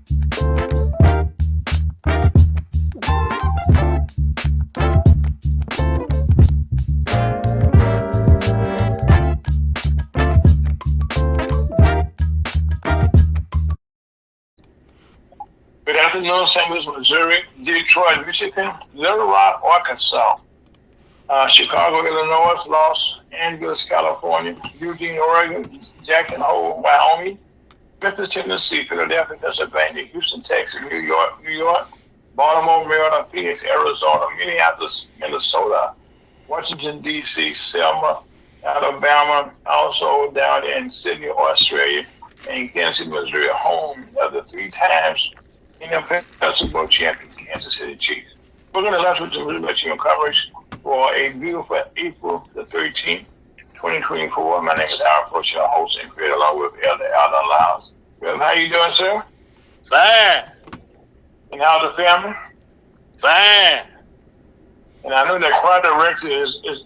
Good afternoon, St. Louis, Missouri, Detroit, Michigan, Little Rock, Arkansas, Chicago, Illinois, Los Angeles, California, Eugene, Oregon, Jackson Hole, Wyoming, Memphis, Tennessee, Philadelphia, Pennsylvania, Houston, Texas, New York, Baltimore, Maryland, Phoenix, Arizona, Minneapolis, Minnesota, Washington, D.C., Selma, Alabama, also down in Sydney, Australia, and Kansas City, Missouri, home of the 3 times NFL Super Bowl champion Kansas City Chiefs. We're going to launch with some team coverage for a beautiful April the 13th, 2024. My name is Howard Porcher, host and creator, along with Elder Alden Lyles. How you doing, sir? Fine. And how's the family? Fine. And I know that choir director is this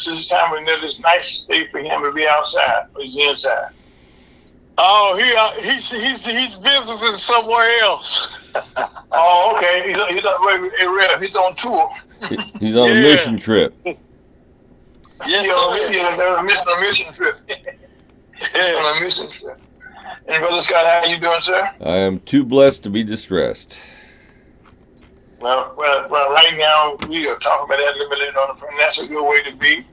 is the time when it's nice day for him to be outside, or he's inside. Oh, he's visiting somewhere else. Oh, okay. He's on tour. He's on a mission trip. Yes, they're on a mission trip. On a mission trip. And Brother Scott, how you doing, sir? I am too blessed to be distressed. Well, right now we are talking about that limited on the front. That's a good way to be.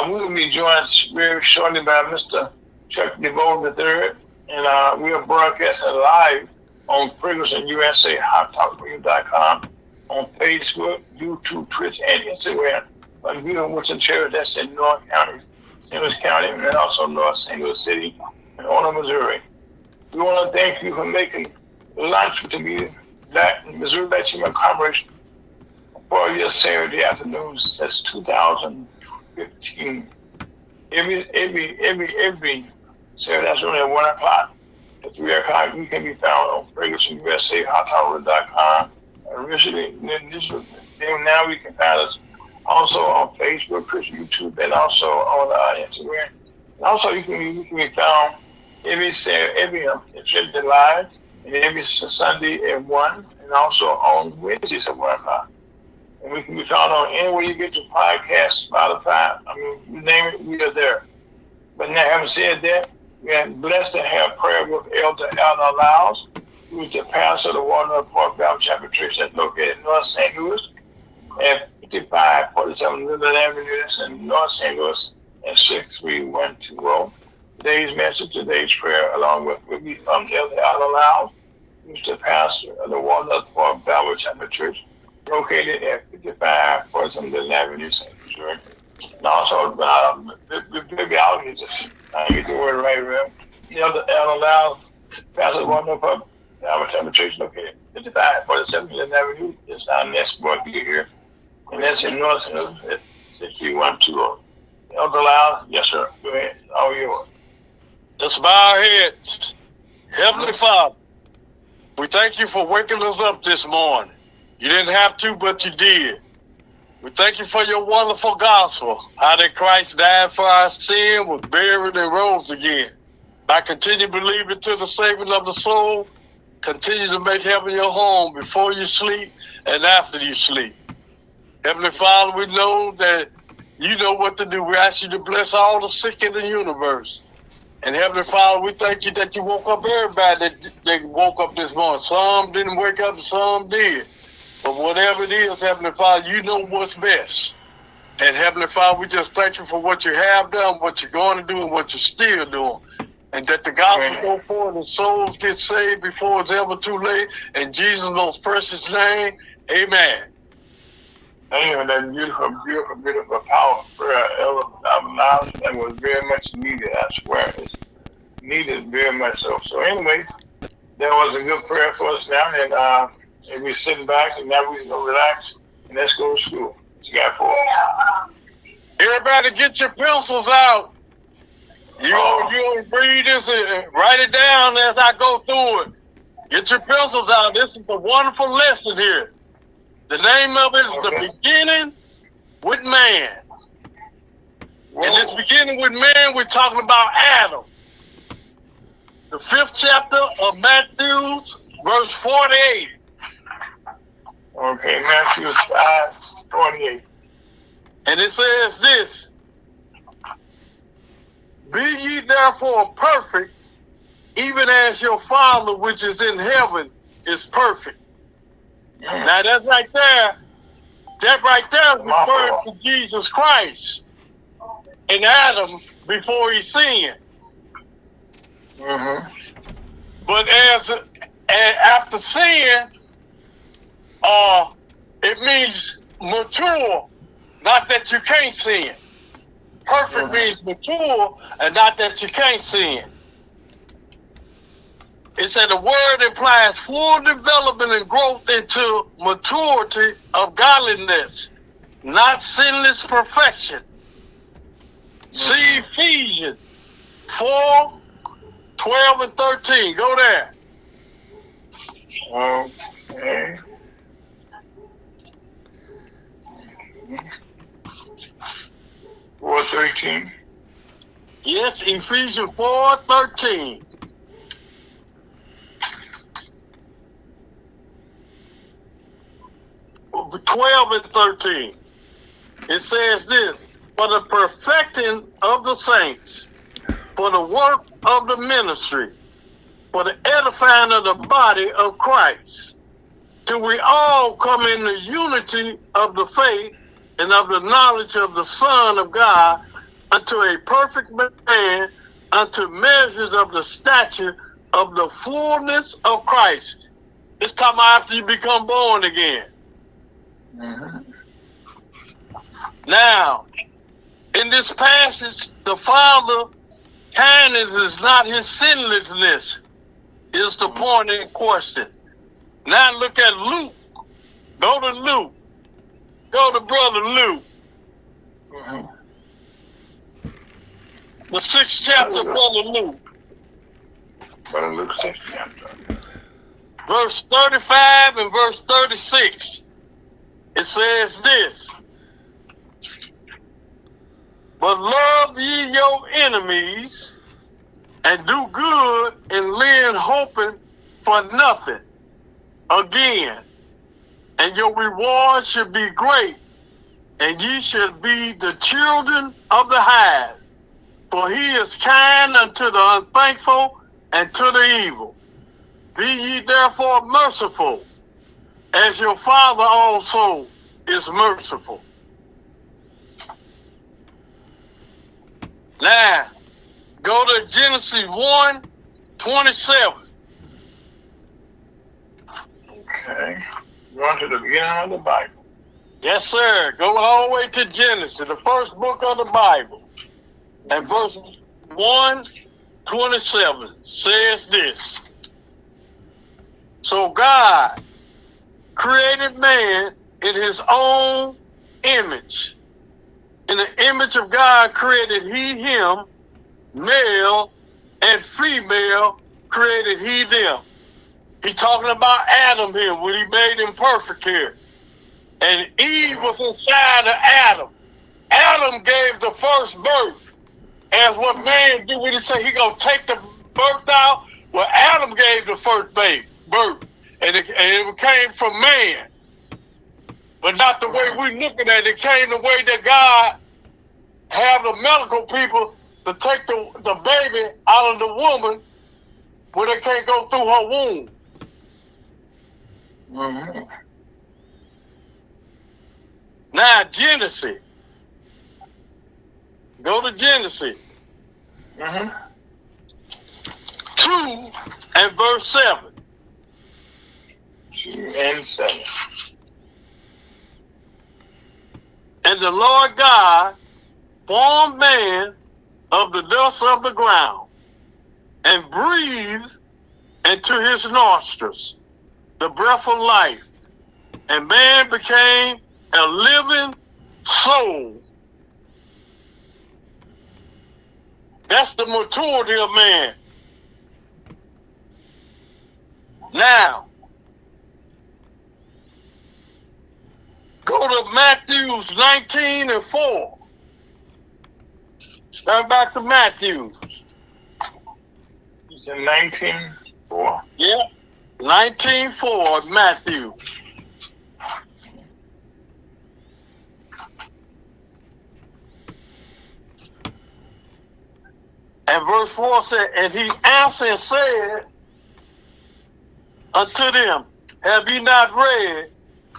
We will be joined very shortly by Mr. Chuck DeVoe III, and we are broadcasting live on Ferguson USA, HotTalkRadio.com, on Facebook, YouTube, Twitch, and Instagram. But we are Wilson Cherry, that's in North County, St. Louis County, and also North St. Louis City, and Orno, Missouri. We want to thank you for making lunch to be that Missouri Latino coverage for your Saturday afternoon since 2015. Every Saturday afternoon at 1 o'clock to 3 o'clock, you can be found on Ferguson USA, HotTalkRadio.com. Originally, now we can find us also on Facebook, YouTube, and also on Instagram. And also, you can be found every Saturday live, and every Sunday at 1, and also on Wednesdays at 1 o'clock. And we can be found on anywhere you get your podcast, Spotify. I mean, you name it, we are there. But now, having said that, we are blessed to have prayer with Elder Alden Lyles, who is the pastor of the Walnut Park Baptist Chapel Church that's located in North St. Louis at 5547 Linden Avenue, that's in North St. Louis, at 63120. Today's message, today's prayer, along with me from Elder Alden Lyles, who's the pastor of the Walnut Park Baptist Chapel Church, located at 5547 Linden Avenue, St. Louis. And also, the big outreaches. I get the word right, man. Elder Lyles, pastor of the Walnut Park Baptist Chapel Church, located at 5547 Linden Avenue. It's our next board here. And that's in North St. Louis at 6120. Elder Lyles, yes, sir. Go ahead. All yours. Let's bow our heads. Heavenly Father, we thank you for waking us up this morning. You didn't have to, but you did. We thank you for your wonderful gospel, how that Christ died for our sin, was buried, and rose again. By continue believing to the saving of the soul, continue to make heaven your home before you sleep and after you sleep. Heavenly Father, we know that you know what to do. We ask you to bless all the sick in the universe. And Heavenly Father, we thank you that you woke up everybody that woke up this morning. Some didn't wake up, some did. But whatever it is, Heavenly Father, you know what's best. And Heavenly Father, we just thank you for what you have done, what you're going to do, and what you're still doing. And that the gospel go forward and souls get saved before it's ever too late. In Jesus' most precious name, amen. Amen. That beautiful power prayer, Elder Lyles, that was very much needed. I swear, it's needed very much so. So anyway, that was a good prayer for us now, and we're sitting back, and now we can go relax, and let's go to school. What you got for us? Everybody get your pencils out. You read this and write it down as I go through it. Get your pencils out. This is a wonderful lesson here. The name of it is The Beginning with Man. Whoa. And this beginning with man, we're talking about Adam. The 5th chapter of Matthew, verse 48. Okay, Matthew 5:48. And it says this: Be ye therefore perfect, even as your Father which is in heaven is perfect. Now that right there is referring to Jesus Christ and Adam before he sinned. Mm-hmm. But after sin, it means mature, not that you can't sin. Perfect means mature, and not that you can't sin. It said the word implies full development and growth into maturity of godliness, not sinless perfection. See Ephesians 4:12-13. Go there. Okay. 4:13. Yes, Ephesians 4:13. 12 and 13. It says this: For the perfecting of the saints, for the work of the ministry, for the edifying of the body of Christ, till we all come in the unity of the faith and of the knowledge of the Son of God, unto a perfect man, unto measures of the stature of the fullness of Christ. It's time after you become born again. Mm-hmm. Now, in this passage, the Father kindness is not his sinlessness, is the point in question. Now look at Luke. Go to Luke. Go to Brother Luke. Mm-hmm. The 6th chapter, Brother Luke. Brother Luke 6th chapter. Verse 35 and verse 36. It says this: But love ye your enemies, and do good, and lend hoping for nothing again. And your reward should be great, and ye should be the children of the highest. For he is kind unto the unthankful and to the evil. Be ye therefore merciful, as your Father also is merciful. Now, go to Genesis 1:27. Okay. Going to the beginning of the Bible. Yes, sir. Go all the way to Genesis, the first book of the Bible. And verse 1:27 says this: So God created man in his own image. In the image of God created he him, male and female created he them. He's talking about Adam here, when he made him perfect here. And Eve was inside of Adam. Adam gave the first birth. As what man do when he say he gonna take the birth out? Well, Adam gave the first birth. And it came from man. But not the way we looking at it. It came the way that God have the medical people to take the baby out of the woman where they can't go through her womb. Mm-hmm. Now, Genesis. Go to Genesis. Mm-hmm. 2 and verse 7. 2 and 7. And the Lord God formed man of the dust of the ground, and breathed into his nostrils the breath of life, and man became a living soul. That's the maturity of man. Now, go to Matthew 19:4. Turn back to Matthew. It's in 19:4. Yeah, 19:4, Matthew. And verse 4 said, and he answered and said unto them, have ye not read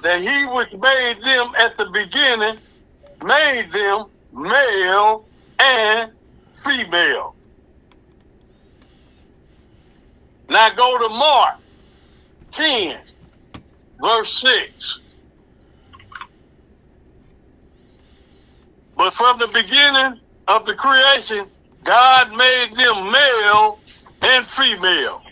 that he which made them at the beginning made them male and female? Now go to Mark 10, verse 6. But from the beginning of the creation, God made them male and female.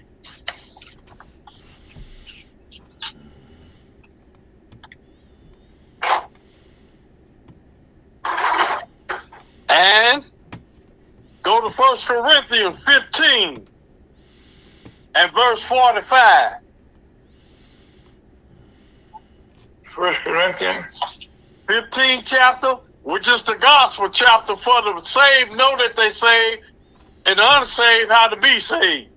And go to 1 Corinthians 15 and verse 45. 1 Corinthians 15 chapter, which is the gospel chapter for the saved know that they saved, and the unsaved how to be saved.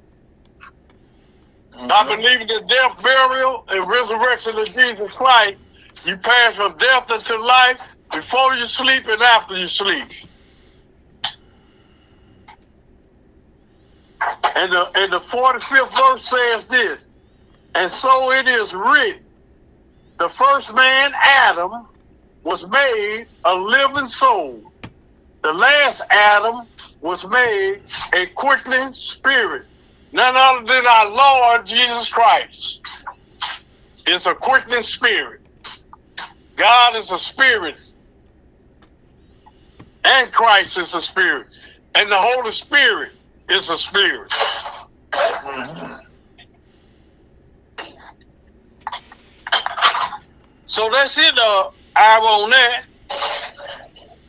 I believe in the death, burial, and resurrection of Jesus Christ. You pass from death into life before you sleep and after you sleep. And the 45th verse says this, and so it is written, the first man, Adam, was made a living soul. The last Adam was made a quickening spirit. None other than our Lord Jesus Christ is a quickening spirit. God is a spirit. And Christ is a spirit. And the Holy Spirit is a spirit. So that's it, I on that.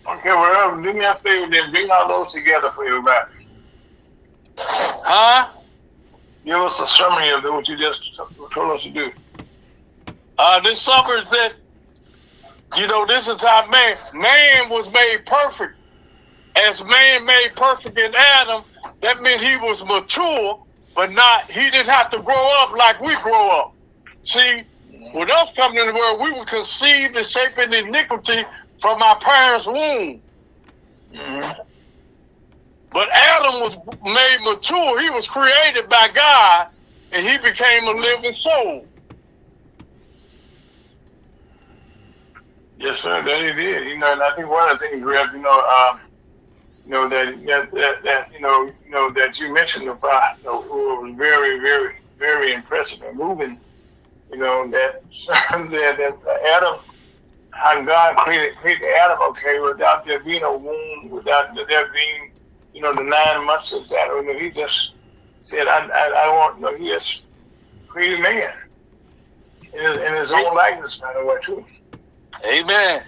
Okay, well, do me a favor, then bring all those together for everybody. Huh? Give us a summary of what you just told us to do. This summary is that, this is how man was made perfect. As man made perfect in Adam, that meant he was mature, but he didn't have to grow up like we grow up. See, with us coming in the world, we were conceived and shaped in iniquity from our parents' womb. Mm-hmm. But Adam was made mature. He was created by God, and he became a living soul. Yes, sir, that he did. And I think one of the things we have, that you mentioned about, was very, very, very impressive and moving. That Adam, how God created Adam, okay, without there being a womb, without there being, the 9 months of that. He just said, I want, he just created man in his own likeness, by the way, too. Amen.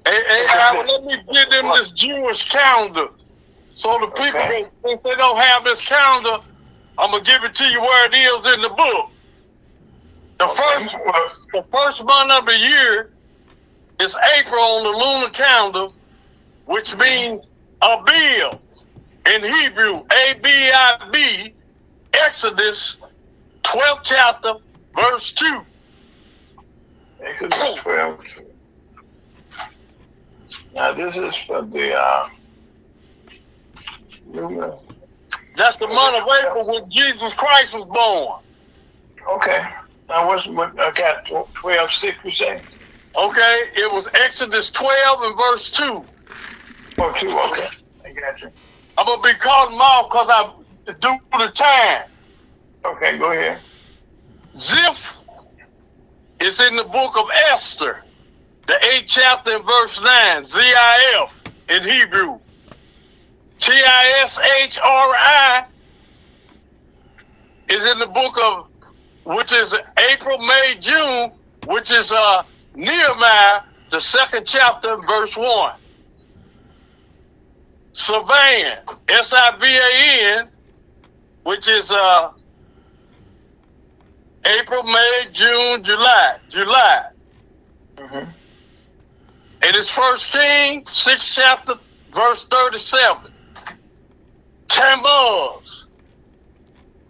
Hey, Al, let me give them this Jewish calendar. So the people, if they don't have this calendar, I'm going to give it to you where it is in the book. The first month of the year is April on the lunar calendar, which means Abib in Hebrew, A-B-I-B, Exodus 12th chapter, verse 2. Exodus 12. Now this is for the that's the month of April when Jesus Christ was born. Okay. Now I got 12:6, you say? Okay, it was Exodus 12 and verse 2. Oh, 2, okay. I got you. I'm going to be calling them off because I do the time. Okay, go ahead. Ziph is in the book of Esther, the 8th chapter and verse 9, Z-I-F in Hebrew. T-I-S-H-R-I is in the book of, which is April, May, June, which is Nehemiah, the 2nd chapter, verse 1. Sivan, S-I-V-A-N, which is April, May, June, July. Mm-hmm. And it's 1 Kings, 6th chapter, verse 37. Tammuz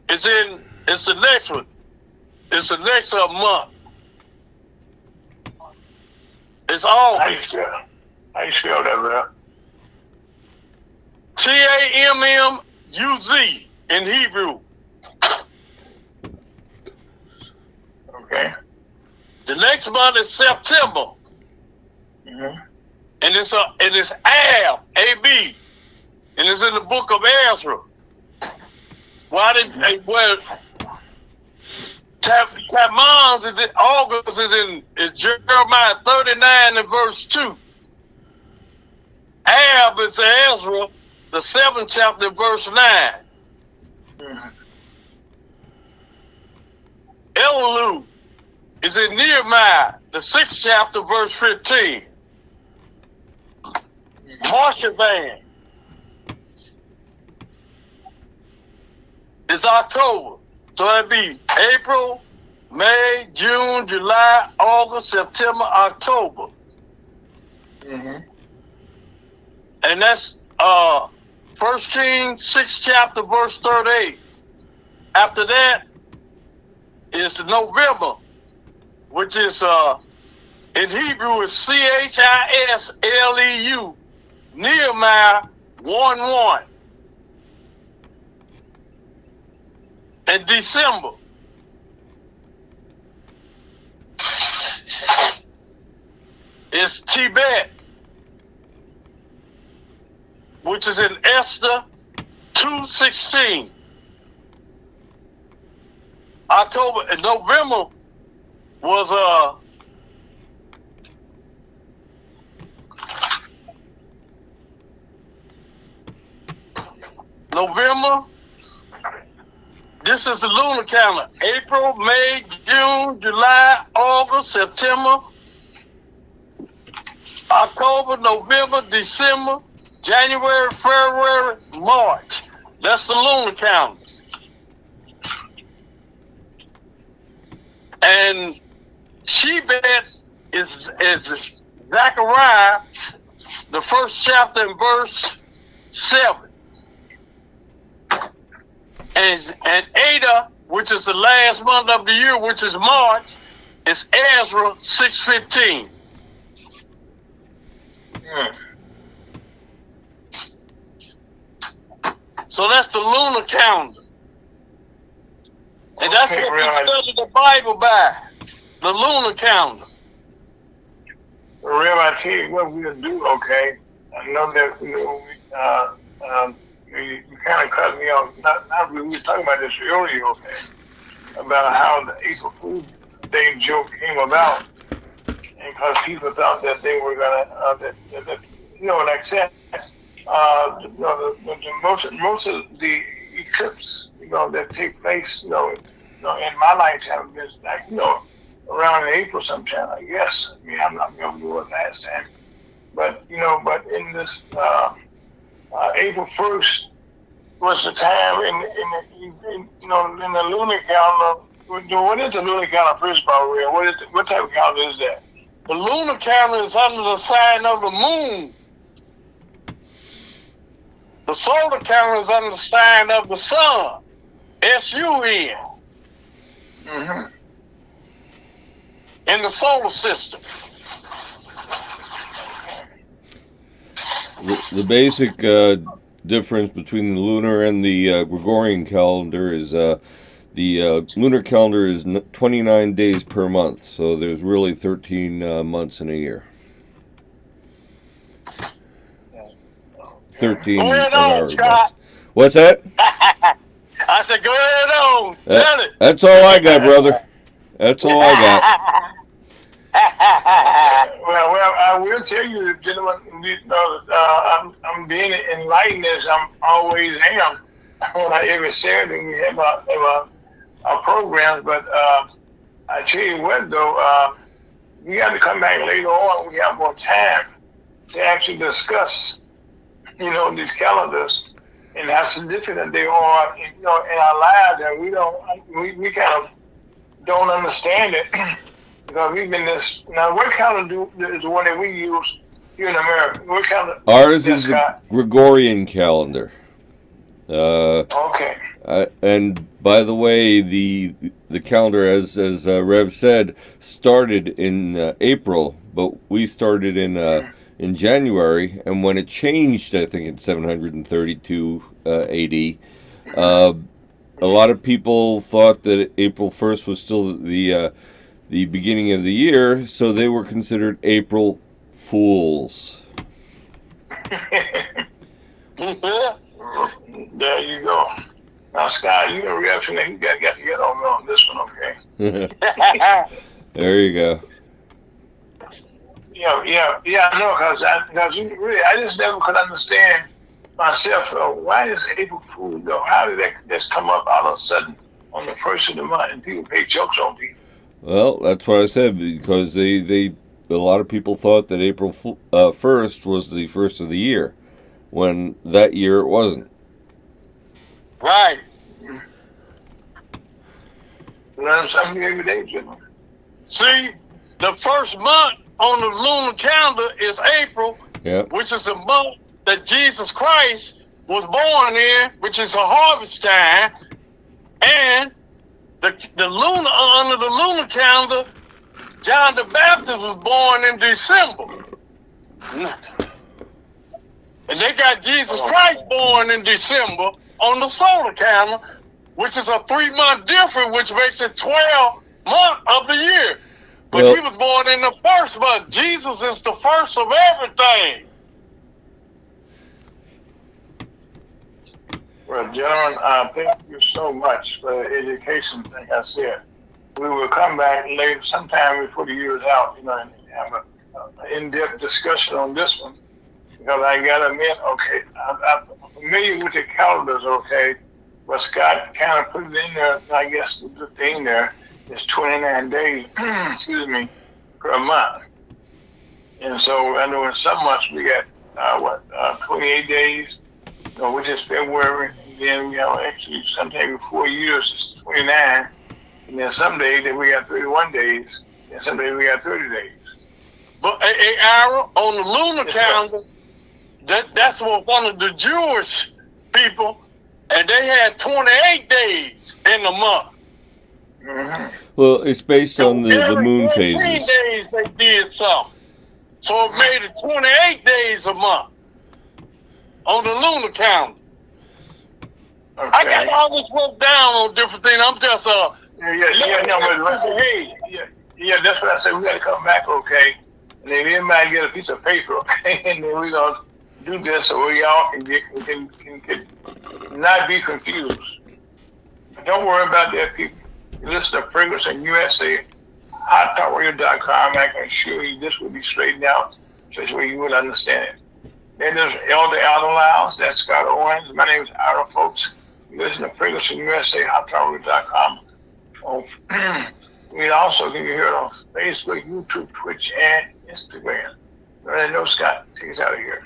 it's the next one. It's the next month. It's How you August. spell that, bro? Tammuz in Hebrew. Okay. The next month is September. Mm-hmm. And it's Ab, A-B. And it's in the book of Ezra. Tammuz is in August is Jeremiah 39 and verse 2. Ab is Ezra, the 7th chapter, verse 9. Mm-hmm. Elul is in Nehemiah, the 6th chapter, verse 15. Marshavan is October. So that'd be April, May, June, July, August, September, October. Mm-hmm. And that's 1 Kings 6th chapter, verse 38. After that is November, which is in Hebrew is Chisleu, Nehemiah 1:1. And December is Tibet, which is in Esther 2:16. October and November was November. This is the lunar calendar. April, May, June, July, August, September, October, November, December, January, February, March. That's the lunar calendar. And Shebet is Zechariah, the 1st chapter and verse 7. And Ada, which is the last month of the year, which is March, is Ezra 6:15. Mm. So that's the lunar calendar. And that's Okay, what we Rev, study the Bible by, the lunar calendar. Rev, I tell you what we'll do, okay? I know that you kind of cut me off. Not really. We were talking about this earlier, okay? About how the April Fool's Day joke came about, and because people thought that they were gonna, like I said, most of the eclipses, that take place, in my lifetime, been like, around in April sometime, I guess. I mean, I'm not gonna do it last time, but in this. April 1st was the time in the lunar calendar. What is the lunar calendar, first of all, Ray? What type of calendar is that? The lunar calendar is under the sign of the moon. The solar calendar is under the sign of the sun. S-U-N. Mm-hmm. In the solar system. The basic difference between the lunar and the Gregorian calendar is the lunar calendar is 29 days per month, so there's really 13 months in a year. 13 Go ahead of on, our Scott. months. What's that? I said, go ahead on. Tell it. That's all I got, brother. That's all I got. Well, I will tell you, gentlemen, I'm being enlightened as I'm always am when I every Saturday we have our programs. But I tell you what, though, we got to come back later on. We have more time to actually discuss, these calendars and how significant they are, in our lives, and we kind of don't understand it. Because we've been now. What calendar is the one that we use here in America? What calendar? Ours is the Gregorian calendar. Okay. And by the way, the calendar, as Rev said, started in April, but we started in January. And when it changed, I think in 732 AD, a lot of people thought that April 1st was still the beginning of the year, so they were considered April Fools. There you go. Now, Scott, you can reaction that you got to get on this one, okay? There you go. Yeah. I know, because you really, I just never could understand myself. Why is April Fool though? How did that just come up all of a sudden on the first of the month and people pay jokes on people? Well, that's what I said, because a lot of people thought that April 1st was the first of the year, when that year it wasn't. Right. Learn something every day, Jim. See, the first month on the lunar calendar is April, which is the month that Jesus Christ was born in, which is a harvest time, and the lunar under the lunar calendar, John the Baptist was born in December. And they got Jesus Christ born in December on the solar calendar, which is a 3-month difference, which makes it 12 months of the year. But he was born in the first month. Jesus is the first of everything. Well, gentlemen, thank you so much for the education thing. I said we will come back later, sometime before the year is out, and have an in-depth discussion on this one. Because I gotta admit, okay, I'm familiar with the calendars, okay, but Scott kind of put it in there. I guess the thing there is 29 days, excuse me, per month. And so I know in some months we got 28 days, which is February. And then actually sometime before years it's 29, and then some days that we got 31 days, and some days we got 30 days. But Ira, on the lunar calendar, that's what one of the Jewish people, and they had 28 days in the month. Mm-hmm. Well, it's based on the moon phases. 14 days they did something. So it made it 28 days a month on the lunar calendar. Okay. I got all this wrote down on different things. I'm just that's what I said. We got to come back, okay? And then everybody get a piece of paper, okay? And then we're gonna do this so we all can not be confused. But don't worry about that, people. You listen to Ferguson USA, HotTalkRadio.com. I can assure you this will be straightened out such a way you would understand it. Then there's Elder Lyles. That's Scott Owens. My name is Ira, folks. You listen to Ferguson USA, HotTalkRadio.com. We also can hear it on Facebook, YouTube, Twitch, and Instagram. I know Scott. Take us out of here.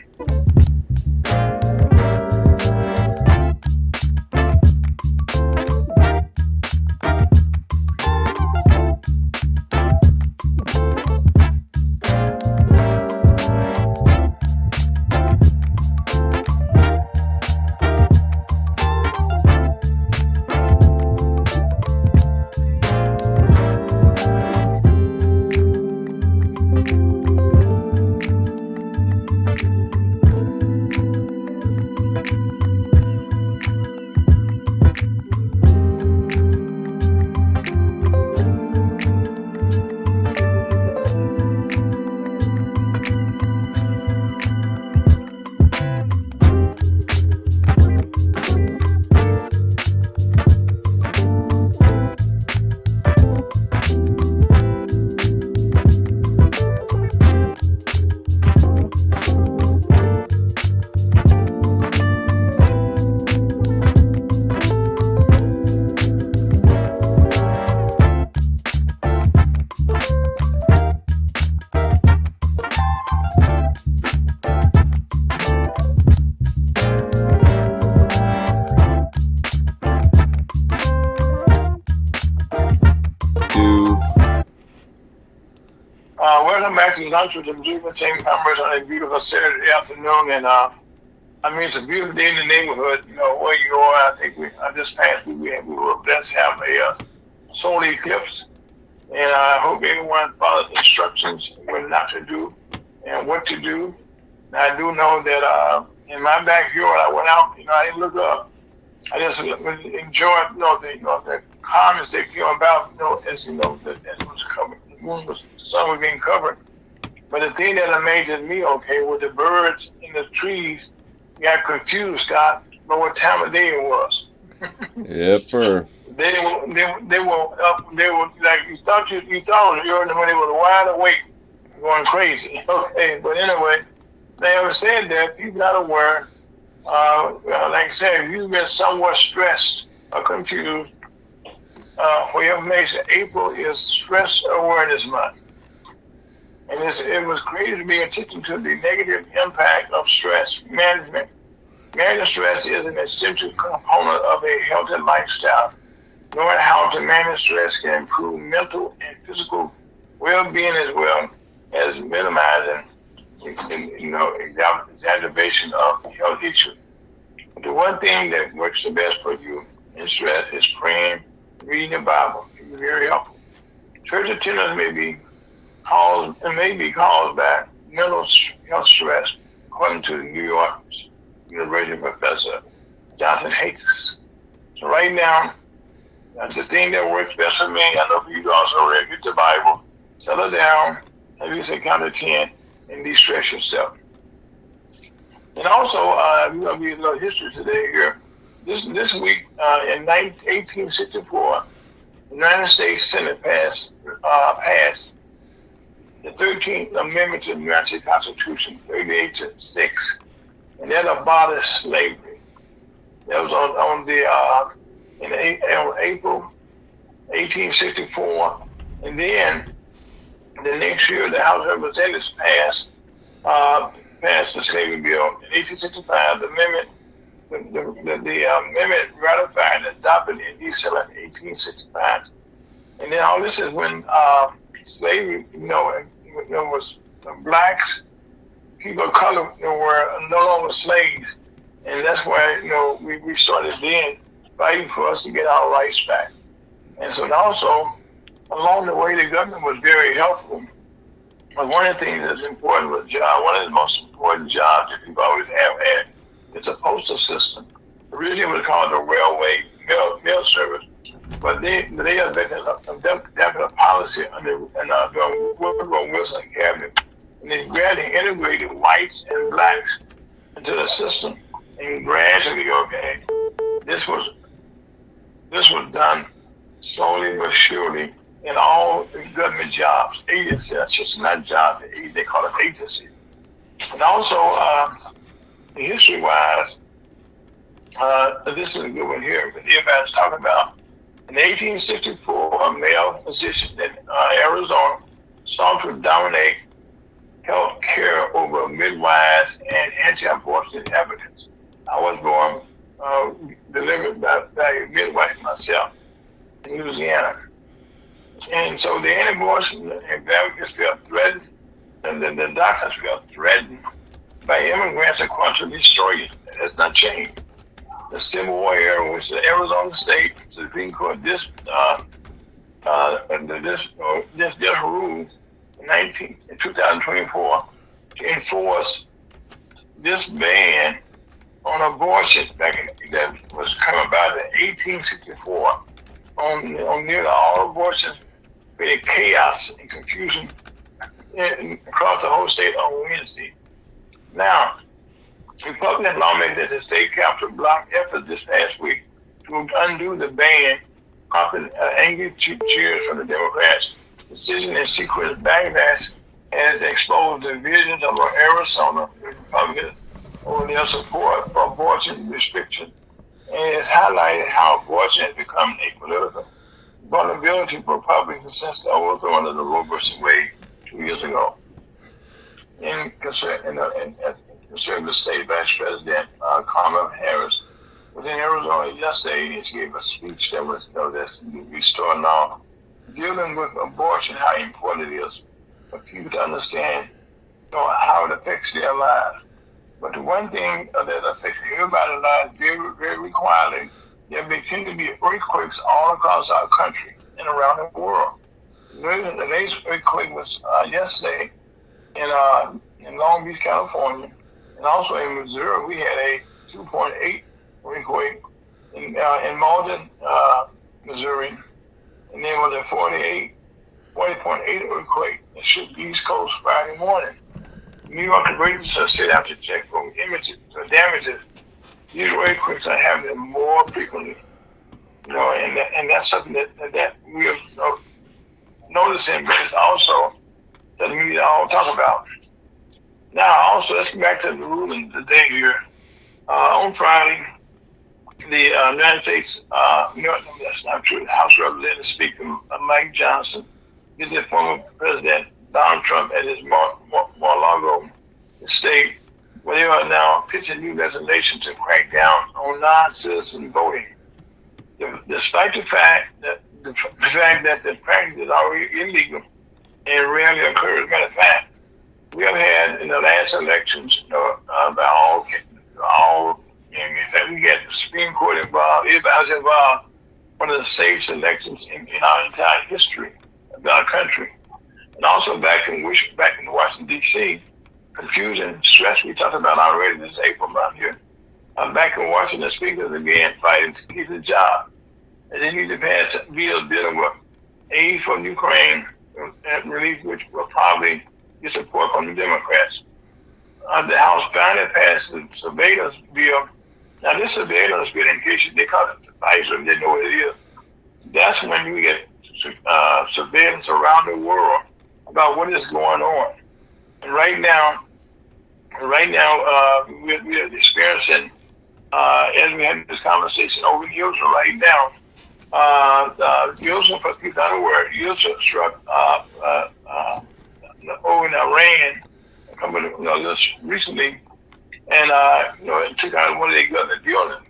Welcome back to Lunch with the Dreamer Team members on a beautiful Saturday afternoon. And I mean, it's a beautiful day in the neighborhood. You know where you are. I think this past week we were blessed to have a solar eclipse, and I hope everyone follows instructions what not to do and what to do. And I do know that in my backyard, I went out. You know, I didn't look up. I just enjoyed, the comments that came about. As as was covered, the sun was being covered. But the thing that amazes me, okay, was the birds in the trees got confused, Scott, about what time of day it was. Yepper. They were like you thought when they were wide awake, going crazy. Okay, but anyway, they ever said that people not aware. Like I said, if you've been somewhat stressed or confused, for your information, April is Stress Awareness Month. And it was created to be attention to the negative impact of stress management. Managing stress is an essential component of a healthy lifestyle. Knowing how to manage stress can improve mental and physical well-being as well as minimizing, exacerbation of health issues. The one thing that works the best for you in stress is praying, reading the Bible. It's very helpful. Church attendance may be caused by mental health stress, according to the New York University professor Jonathan Hayes. So right now, that's the thing that works best for me. I know for you also read, get the Bible, settle down, as you say, count to 10, and de-stress yourself. And also, we're going to be a little history today here. This week, in 1864, the United States Senate passed the 13th Amendment to the United States Constitution, 38-6, and that abolished slavery. That was in April 1864, and then the next year the House of Representatives passed the slavery bill. In 1865, the amendment ratified and adopted in December 1865, and then all this is when slavery, was blacks, people of color, were no longer slaves, and that's why we started then fighting for us to get our rights back. And so also along the way, the government was very helpful. But one of the things that's important was one of the most important jobs that people always have had is the postal system. Originally, it was called the railway mail service, but they adopted a policy under Woodrow Wilson cabinet, and they gradually integrated whites and blacks into the system, and gradually, okay, this was done slowly but surely in all government jobs, agencies. That's just not jobs; they call it agencies. And also, history-wise, this is a good one here. But everybody's talking about in 1864, a male physician in Arizona sought to dominate health care over midwives and anti-abortion advocates. I was born delivered by a midwife myself in Louisiana. And so the anti-abortion advocates felt threatened, and then the doctors felt threatened by immigrants across to destroy it. That's not changed. The Civil War era, which the Arizona State Supreme Court just ruled in 2024 to enforce this ban on abortion that was come about in 1864 on nearly all abortions, created chaos and confusion across the whole state on Wednesday. Now, Republican lawmakers at the state capitol blocked efforts this past week to undo the ban, prompting angry cheers from the Democrats. Decision and secret backlash has exposed the divisions of Arizona Republicans over their support for abortion restriction, and it highlighted how abortion has become a political vulnerability for Republicans since the overthrow of the Roe v. Wade 2 years ago. In conservative state Vice President Kamala Harris was in Arizona yesterday, and she gave a speech that was that's restoring law, dealing with abortion, how important it is for people to understand how it affects their lives. But the one thing that affects everybody's lives very, very quietly, there tend to be earthquakes all across our country and around the world. The latest earthquake was yesterday in Long Beach, California, and also in Missouri. We had a 2.8 earthquake in Malden, Missouri, and then was a 40.8 earthquake that shook the East Coast Friday morning. New York Emergency Center after check for images or damages. These earthquakes are happening more frequently, and that's something that we are noticing, but it's also that we all talk about. Now, also, let's get back to the ruling today here. On Friday, the United States, no, that's not true. The House Representative Speaker Mike Johnson visited former President Donald Trump at his Mar-a-Lago state, where they are now pitching new legislation to crack down on non-citizen voting. Despite the fact that the practice is already illegal and rarely occurs. Matter of fact, we have had in the last elections, about all, in fact, we got the Supreme Court involved, everybody's involved, one of the safest elections in our entire history of our country. And also back in Washington, D.C., confusion, stress we talked about already this April month here. Back in Washington, the speakers again fighting to keep the job. And they need to pass a bill dealing with aid from Ukraine and relief, which will probably get support from the Democrats. The House finally passed the surveillance bill. Now, this surveillance bill, in case they call it FISA and didn't know what it is, that's when you get surveillance around the world about what is going on. And right now, we're experiencing, as we had this conversation over in Houston right now, Houston, for people unaware, Houston struck over in Iran, just recently, and it took out one of their government buildings.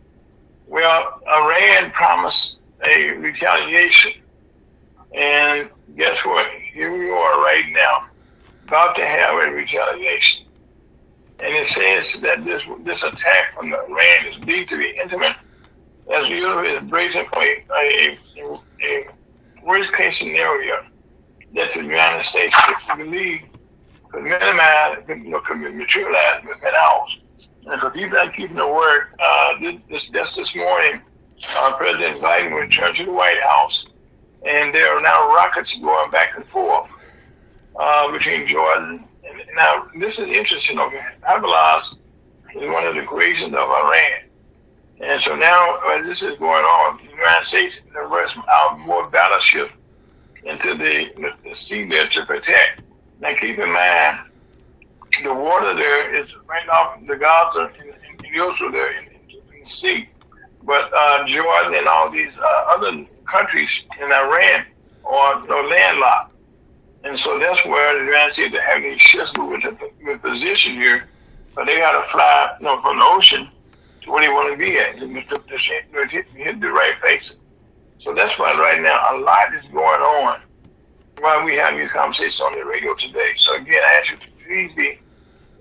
Well, Iran promised a retaliation, and guess what? Here we are right now, about to have a retaliation. And it says that this attack from Iran is deemed to be intimate, as Europe is bracing for a worst case scenario that the United States could minimize, could materialize within hours. And for people that keeping the word, this morning, President Biden returned to the White House, and there are now rockets going back and forth between Jordan. And now, this is interesting. Hezbollah is one of the creations of Iran. And so now, as this is going on, the United States invests out more battleships into the sea there to protect. Now, keep in mind, the water there is right off the Gaza and also there in the sea. But Jordan and all these other countries in Iran are landlocked. And so that's where the United States are having these ships moving to position here, but they got to fly from the ocean to where they want to be at, to hit the right place. So that's why right now a lot is going on while we have these conversations on the radio today. So again, I ask you to please be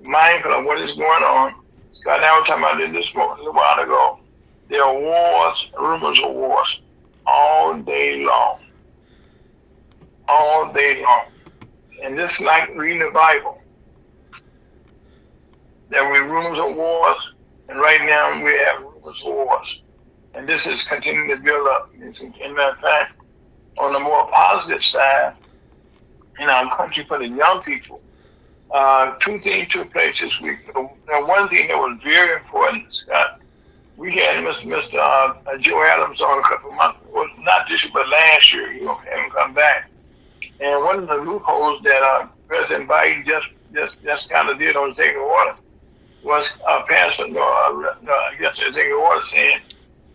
mindful of what is going on. Scott and I were talking about this a little while ago. There are wars, rumors of wars, all day long. All day long. And this is like reading the Bible. There were rumors of wars, and right now we have rumors of wars. And this is continuing to build up. In matter of fact, on the more positive side, in our country for the young people, two things took place this week. Now, one thing that was very important, Scott, we had Mr. Joe Adams on a couple of months, well, not this year, but last year, had him come back. And one of the loopholes that President Biden just kind of did on executive order was passed executive order saying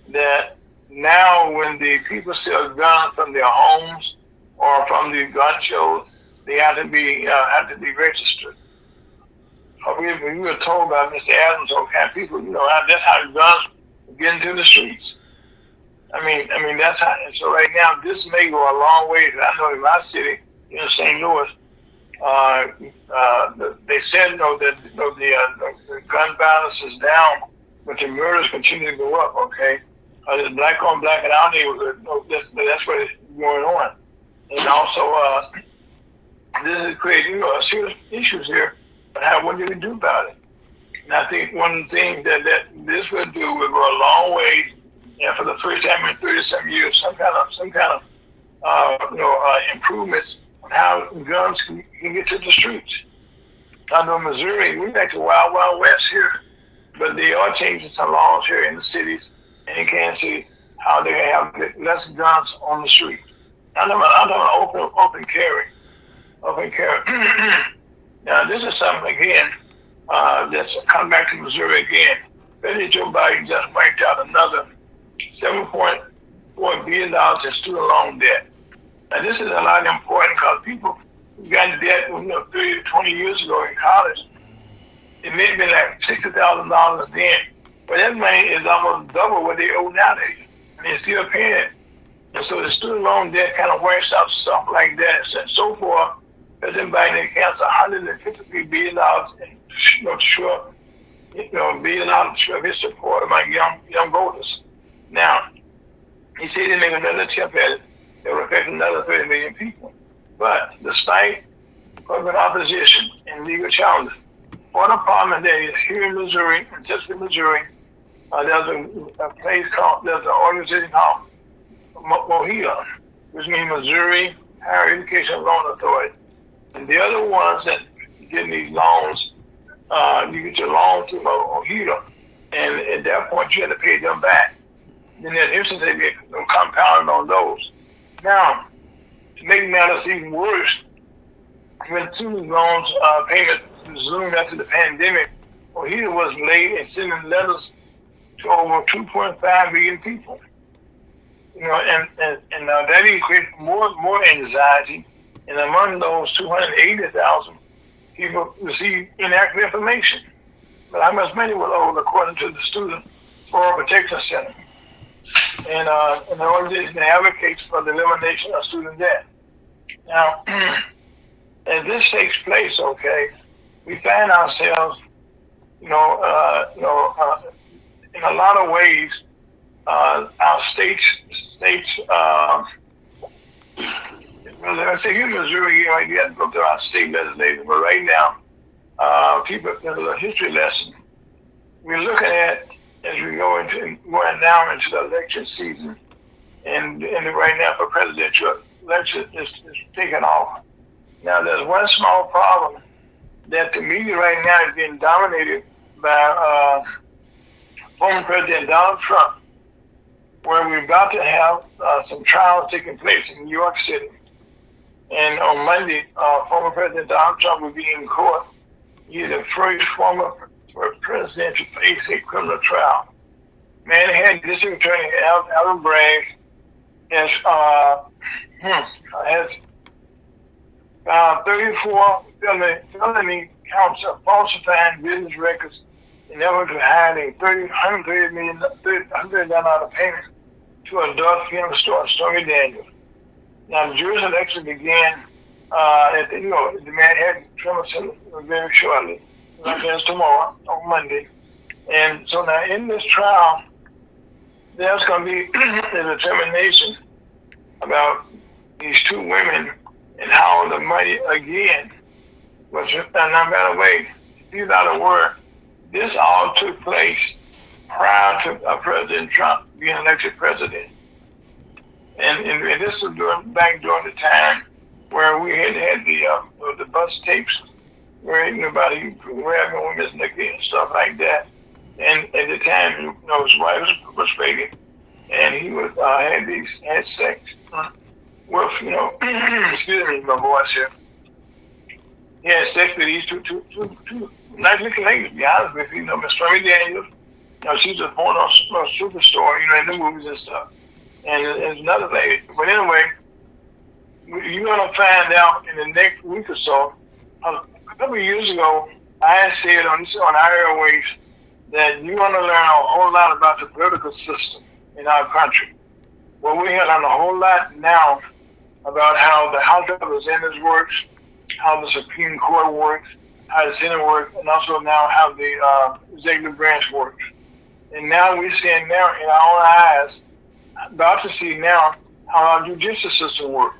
that now when the people sell guns from their homes or from the gun shows, they have to be registered. We were told by Mr. Adams, people, that's how guns get into the streets. I mean, that's how. And so right now, this may go a long way. I know in my city, in St. Louis, They said the gun violence is down, but the murders continue to go up. Okay, there's black on black in our neighborhood. That's what is going on, and also this is creating serious issues here. But what do we do about it? And I think one of the things that this will do will go a long way, and for the first time in 37 years, some kind of improvements on how guns can get to the streets. I know Missouri, we like the wild, wild west here, but they are changing some laws here in the cities, and you can see how they have less guns on the street. I'm talking about open carry. Open carry. Now, this is something, again, that's come back to Missouri again. President Joe Biden just wiped out another $7.4 billion in student loan debt. Now, this is a lot important because people who got in debt 30 to 20 years ago in college, it may have been like $60,000 then, but that money is almost double what they owe nowadays, and they're still paying it. And so the student loan debt kind of wipes out stuff like that. So far, President Biden accounts $153 billion to show $1 billion to show his support among young voters. Now, he said he'd make another attempt at it that would affect another 30 million people. But despite Republican opposition and legal challenges, one problem that is here in Missouri, in Central Missouri, there's an organization called MOHEA, which means Missouri Higher Education Loan Authority. And the other ones that get these loans, you get your loan through MOHEA, and at that point you have to pay them back. Then there's instance they get compounded on those. Now, to make matters even worse, when student loans payment resumed after the pandemic, MOHEA was late in sending letters to over 2.5 million people. And that increased more anxiety. And among those 280,000 people received inaccurate information. But how much money was owed according to the Student Fraud Protection Center? And the organization advocates for the elimination of student debt. Now, as this takes place, okay, we find ourselves, in a lot of ways, our states. I say here in Missouri, you have to go to our state legislature, but right now, people, there's a history lesson. We're looking at as we going now into the election season, and right now for presidential election is taking off. Now, there's one small problem that the media right now is being dominated by former President Donald Trump, where we're about to have some trials taking place in New York City. And on Monday, former President Donald Trump will be in court. He's the first former president to face a criminal trial. Manhattan District Attorney Alvin Bragg has found 34 felony counts of falsifying business records in order to hide a $130 million payment to adult film star Stormy Daniels. Now, the jury selection began at the Manhattan Criminal Center very shortly. That's tomorrow, on Monday. And so now in this trial, there's going to be a determination about these two women and how the money, again, was, and by the way, these are the word, this all took place prior to President Trump being elected president. And this was back during the time where we had the bus tapes where anybody grabbing women's neck and stuff like that. And at the time, his wife was frustrated, and he was had sex with excuse me, my voice here. He had sex with these two nice looking ladies. To be honest with you, Miss Stormy Daniels. She's a porno superstar, in the movies and stuff. And there's another lady. But anyway, you're gonna find out in the next week or so. A couple of years ago, I said on our airwaves that you're going to learn a whole lot about the political system in our country. Well, we have learned a whole lot now about how the House of Representatives works, how the Supreme Court works, how the Senate works, and also now how the executive branch works. And now we're seeing now in our own eyes, about to see now how our judicial system works.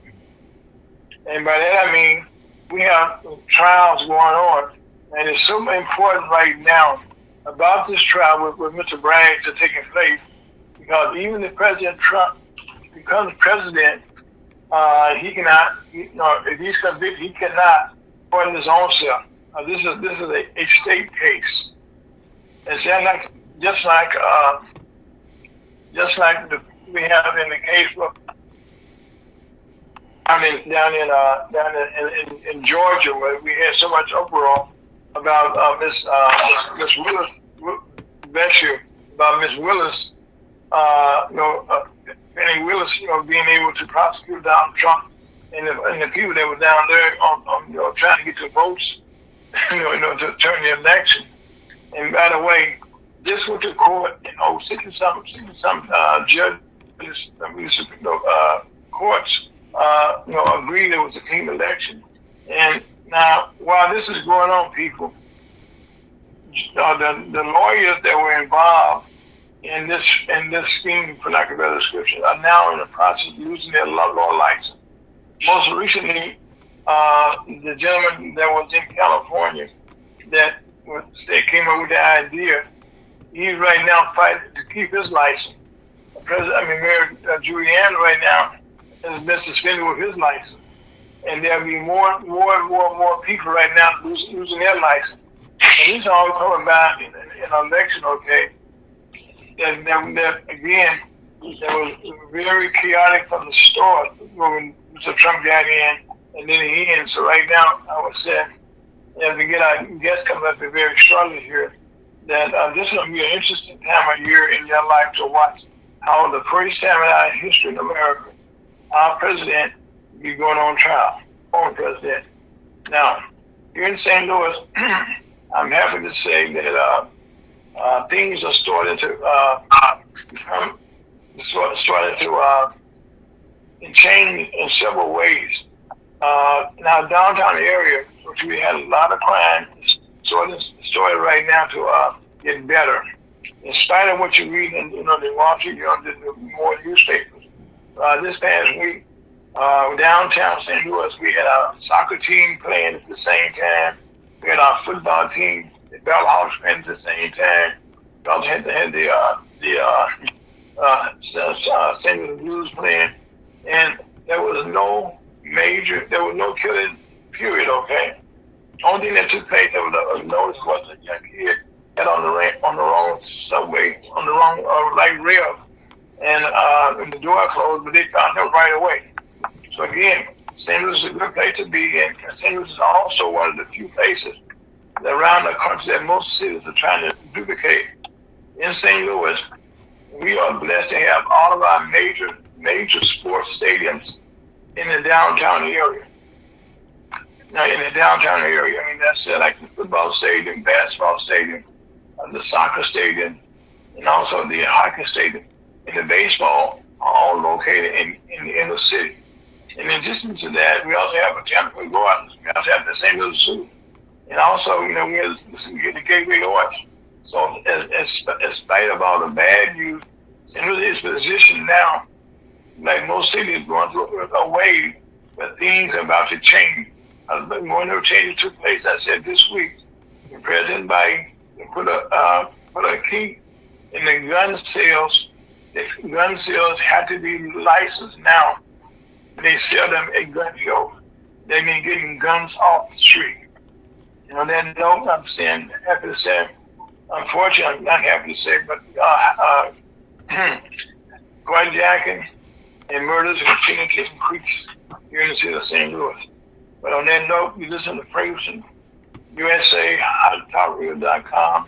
And by that I mean we have trials going on, and it's so important right now about this trial with Mr. Braggs that's taking place, because even if President Trump becomes president, he cannot, if he's convicted, he cannot pardon his own self. This is a state case. It's just like we have in the case of down in Georgia, where we had so much uproar about Miss Willis, about Miss Willis, Fannie Willis, being able to prosecute Donald Trump and the people that were down there on trying to get the votes, to turn the election. And by the way, this was the court, 60 some judges, courts, agreed it was a clean election. And now, while this is going on, people, the lawyers that were involved in this scheme, for lack of a better description, are now in the process of losing their law license. Most recently, the gentleman that was in California that came up with the idea, he's right now fighting to keep his license. Mayor Giuliani right now has been suspended with his license, and there'll be more people right now losing their license. And these are all talking about in an election, okay? That again, that was very chaotic from the start when Mr. Trump got in, and then he ends. So right now, I would say, as we get our guests coming up very shortly here, that this is going to be an interesting time of year in your life to watch how the first time in our history in America, our president be going on trial, former president. Now, here in St. Louis, I'm happy to say that things are starting to change in several ways. Now, downtown area, which we had a lot of crime, started right now to get better. In spite of what you read in the Wall Street Journal, the more newspapers. This past week, downtown St. Louis, we had our soccer team playing at the same time. We had our football team, the Bellhouse playing at the same time. We also had the St. Louis Blues playing, and there was no killing, period. Okay. Only thing that took place that was noticed was a young kid got on the wrong subway, on the wrong light rail, and the door closed, but they found him right away. So again, St. Louis is a good place to be in. St. Louis is also one of the few places around the country that most cities are trying to duplicate. In St. Louis, we are blessed to have all of our major sports stadiums in the downtown area. Now, in the downtown area, that's like the football stadium, basketball stadium, the soccer stadium, and also the hockey stadium, and the baseball are all located in the inner city. In addition to that, we also have a Temple Gardens. We also have the St. Louis Zoo. And also, we have the Gateway Arch. So, in spite of all the bad news, St. Louis is positioned now, like most cities, going through a wave where things are about to change. When no changes took place, I said this week, President Biden put a key in the gun sales. The gun sales have to be licensed now. They sell them at gun shows. They mean getting guns off the street. Then I'm saying, happy to say, unfortunately, I'm not happy to say, but carjacking and murders continue to increase here in the city of St. Louis. But on that note, you listen to Ferguson, USA, HotTalkRadio.com.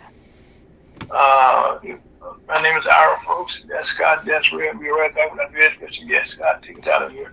My name is Ira, folks. That's Scott. That's Ray. I'll be right back with our very special guest, Scott. Take us out of here.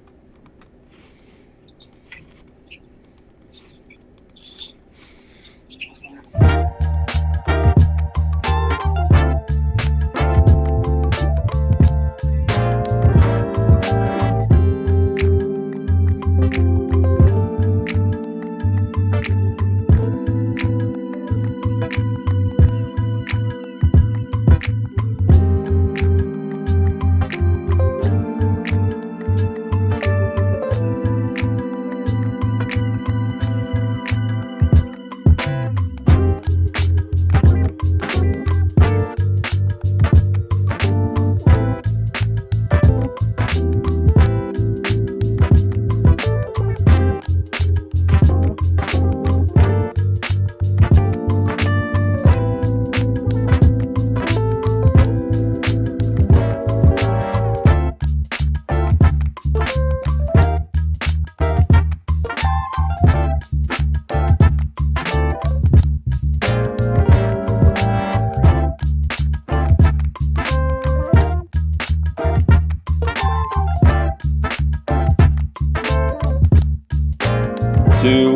to.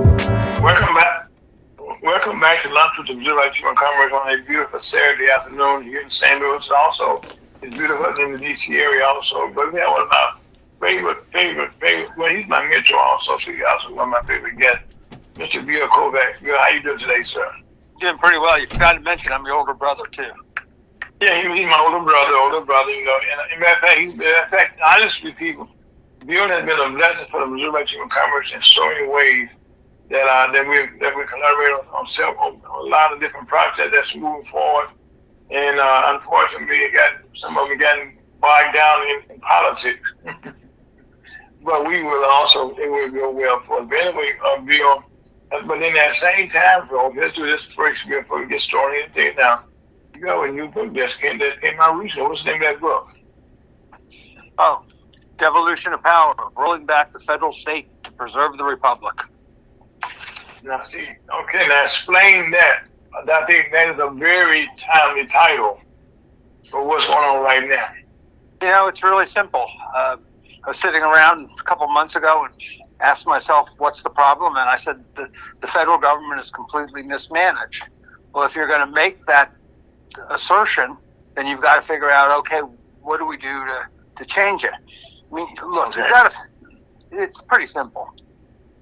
Welcome back. Welcome back to Lunch with the Blue Light Human Commerce on a beautiful Saturday afternoon here in St. Louis. Also, it's beautiful in the DC area also. But we have one of our favorite. Well, he's my mentor also, so he's also one of my favorite guests, Mr. Bill Kovacs. Bill, how you doing today, sir? Doing pretty well. You forgot to mention I'm your older brother too. Yeah, he's my older brother. You know, and in fact, honestly, people, Bill has been a blessing for the Missouri Human Commerce in so many ways that we collaborate on a lot of different projects that's moving forward. And unfortunately, some of them gotten bogged down in politics. But we will also, it will go well for us. But anyway, Bill, but in that same time, bro, let's do this first before we get started anything now. You got a new book that came out recently. What's the name of that book? Oh, Devolution of Power, Rolling Back the Federal State to Preserve the Republic. Now, see, okay, now explain that. I think that is a very timely title for what's going on right now. You know, it's really simple. I was sitting around a couple months ago and asked myself, what's the problem? And I said, the federal government is completely mismanaged. Well, if you're going to make that assertion, then you've got to figure out, okay, what do we do to change it? I mean, look, Okay. It's pretty simple.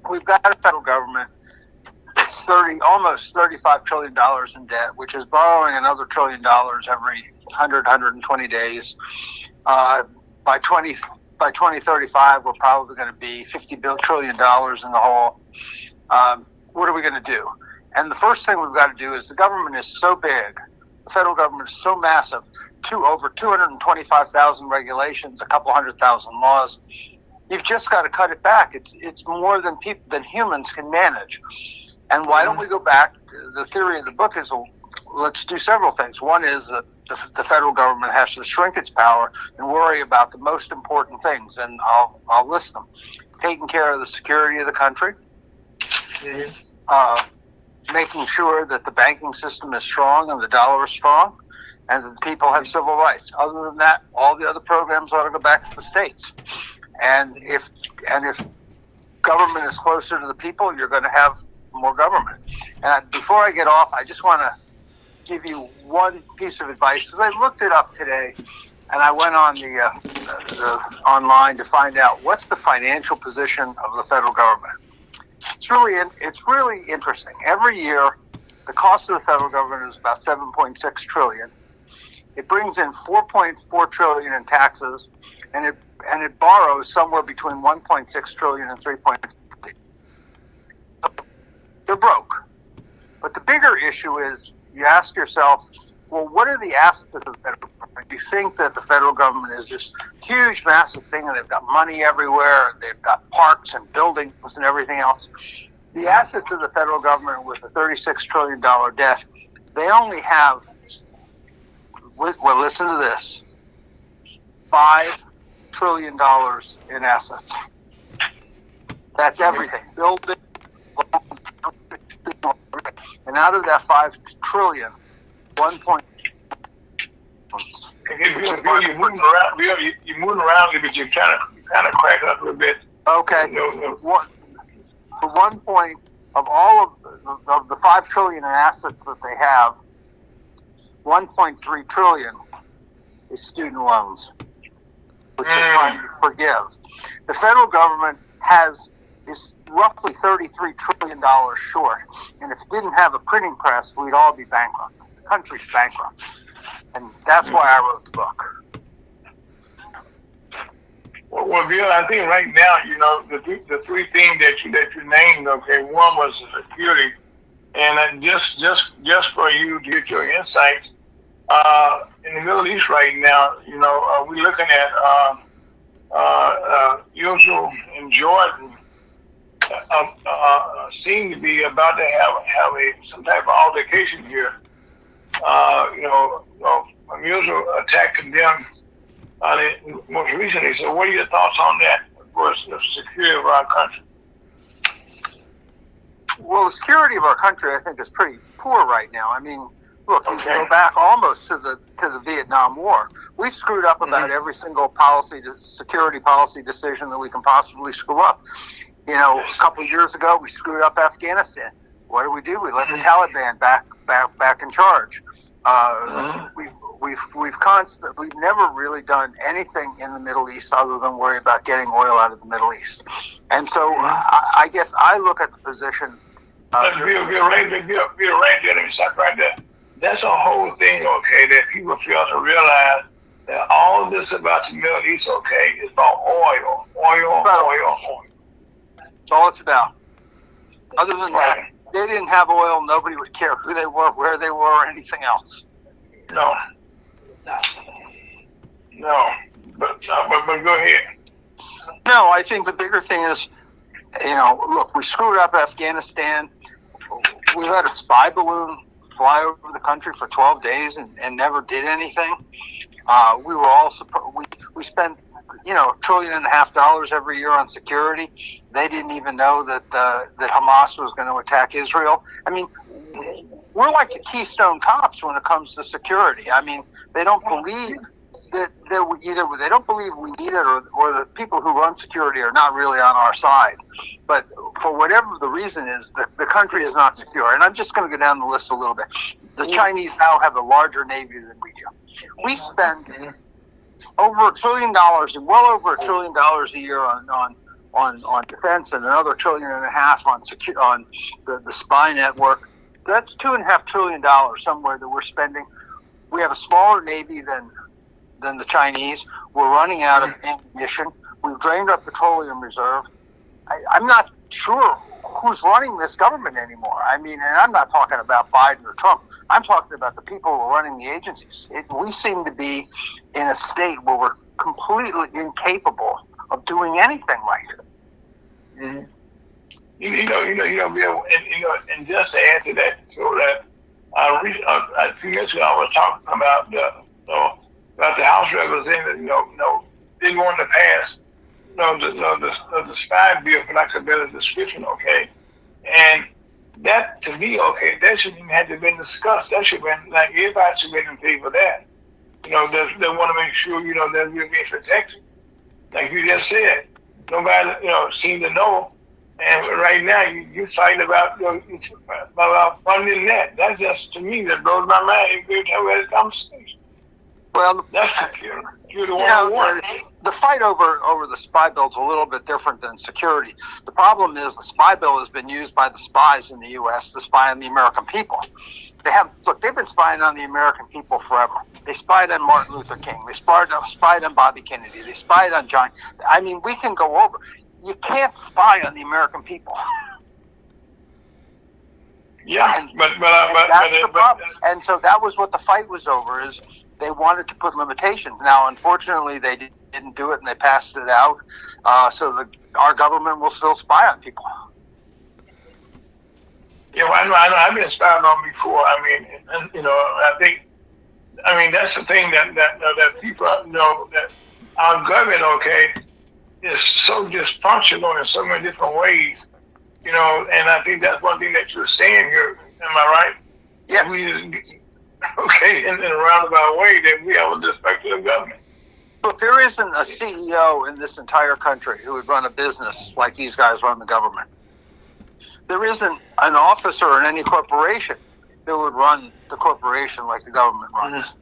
We've got a federal government that's almost $35 trillion in debt, which is borrowing another $1 trillion every 120 days. By 2035, we're probably going to be $50 trillion in the hole. What are we going to do? And the first thing we've got to do is the government is so big, the federal government is so massive, over 225,000 regulations, a couple 100,000 laws. You've just got to cut it back. It's more than humans can manage. And why don't we go back? The theory of the book is, let's do several things. One is that the federal government has to shrink its power and worry about the most important things, and I'll list them: taking care of the security of the country, making sure that the banking system is strong and the dollar is strong, and that the people have civil rights. Other than that, all the other programs ought to go back to the states. And if government is closer to the people, you're going to have more government. And before I get off, I just want to give you one piece of advice, because I looked it up today, and I went on the online to find out what's the financial position of the federal government. It's really interesting. Every year, the cost of the federal government is about $7.6 trillion. It brings in $4.4 trillion in taxes, and it borrows somewhere between $1.6 trillion and $3.3 trillion. They're broke. But the bigger issue is, you ask yourself, well, what are the assets of the federal government? You think that the federal government is this huge, massive thing, and they've got money everywhere, they've got parks and buildings and everything else. The assets of the federal government with a $36 trillion debt, they only have, well, listen to this, $5 trillion in assets. That's everything. Building, and out of that $5 trillion, 1 point. Bill, you're moving around. Bill, you're moving around a little bit. You're kind of cracking up a little bit. Okay. No. For 1 point of all of the $5 trillion in assets that they have, 1.3 trillion is student loans, which they're trying to forgive. The federal government is roughly $33 trillion short, and if it didn't have a printing press, we'd all be bankrupt. The country's bankrupt, and that's why I wrote the book. Well, Bill, I think right now, you know, the three things that you named. Okay, one was the security, and just for you to get your insights, in the Middle East right now, you know, we're looking at Israel and Jordan seem to be about to have some type of altercation here. Israel attacked them most recently. So, what are your thoughts on that? Of course, the security of our country. Well, the security of our country, I think, is pretty poor right now. I mean, look, you can go back almost to the Vietnam War. We screwed up about every single security policy decision that we can possibly screw up. A couple of years ago, we screwed up Afghanistan. What do? We let the Taliban back in charge. We've never really done anything in the Middle East other than worry about getting oil out of the Middle East. And so I guess I look at the position. Let me stop right there. That's a whole thing, okay, that people fail to realize that all this about the Middle East, okay, is about oil. That's all it's about. Other than that, if they didn't have oil, nobody would care who they were, where they were, or anything else. No. But go ahead. No, I think the bigger thing is, look, we screwed up Afghanistan. We let a spy balloon fly over the country for 12 days and never did anything. We were all we spent $1.5 trillion every year on security. They didn't even know that Hamas was going to attack Israel. I mean, we're like the Keystone Cops when it comes to security. I mean, they don't believe that they don't believe we need it, or the people who run security are not really on our side. But for whatever the reason is, the country is not secure. And I'm just going to go down the list a little bit. The Chinese now have a larger navy than we do. We spend over $1 trillion, well over $1 trillion a year on defense, and another $1.5 trillion on the spy network. That's $2.5 trillion somewhere that we're spending. We have a smaller navy than the Chinese. We're running out of ammunition. We've drained our petroleum reserve. I'm not sure who's running this government anymore. I mean, and I'm not talking about Biden or Trump. I'm talking about the people who are running the agencies. We seem to be in a state where we're completely incapable of doing anything right. Mm-hmm. Bill, and just to add to that, so that a few minutes ago I was talking about the House representative, didn't want to pass, the spy bill, for lack of a better description, okay, and that to me, okay, that shouldn't even have to been discussed. That should have been like everybody should have been in favor of that. They want to make sure that we're being protected, like you just said. Nobody seemed to know. And right now, you fight about funding that. That's just, to me, that blows my mind every time we have a conversation. Well, that's security 101. The fight over the spy bill is a little bit different than security. The problem is the spy bill has been used by the spies in the U.S. to spy on the American people. They've been spying on the American people forever. They spied on Martin Luther King. They spied on Bobby Kennedy. They spied on John. I mean, we can go over. You can't spy on the American people. Yeah, but that's the problem. And so that was what the fight was over. Is they wanted to put limitations. Now, unfortunately, they didn't do it, and they passed it out. So our government will still spy on people. Yeah, well, I know. I've been spied on before. I mean, I think that's the thing that people know, that our government, okay, is so dysfunctional in so many different ways, and I think that's one thing that you're saying here. Am I right? Yes. Okay, in a roundabout way, that we have a dysfunctional government. If there isn't a CEO in this entire country who would run a business like these guys run the government, there isn't an officer in any corporation that would run the corporation like the government runs.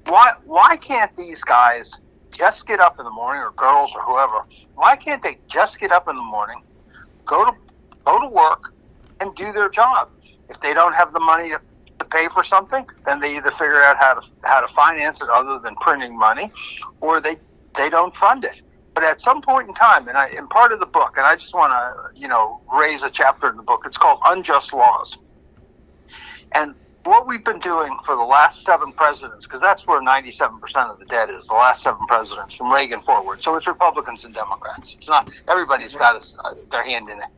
Mm-hmm. Why can't these guys just get up in the morning, or girls or whoever? Why can't they just get up in the morning, go to work, and do their job? If they don't have the money to pay for something, then they either figure out how to finance it other than printing money, or they don't fund it. But at some point in time, and part of the book, and I just want to raise a chapter in the book. It's called Unjust Laws. And what we've been doing for the last 7 presidents, because that's where 97% of the debt is, the last 7 presidents from Reagan forward. So it's Republicans and Democrats. It's not everybody's got their hand in it.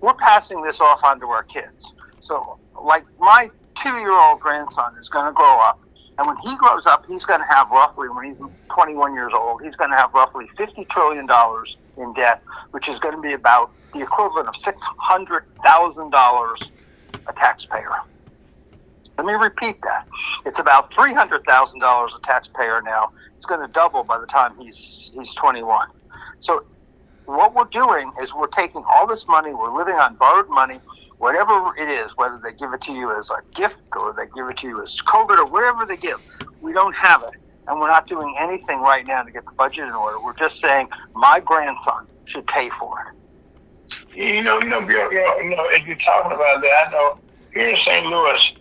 We're passing this off onto our kids. So, like, my 2-year-old grandson is going to grow up, and when he grows up, he's going to have roughly, when he's 21 years old, he's going to have roughly $50 trillion in debt, which is going to be about the equivalent of $600,000 a taxpayer. Let me repeat that. It's about $300,000 a taxpayer now. It's going to double by the time he's 21. So what we're doing is we're taking all this money, we're living on borrowed money, whatever it is, whether they give it to you as a gift or they give it to you as COVID or whatever they give. We don't have it. And we're not doing anything right now to get the budget in order. We're just saying my grandson should pay for it. Bill, if you're talking about that, I know here in St. Louis,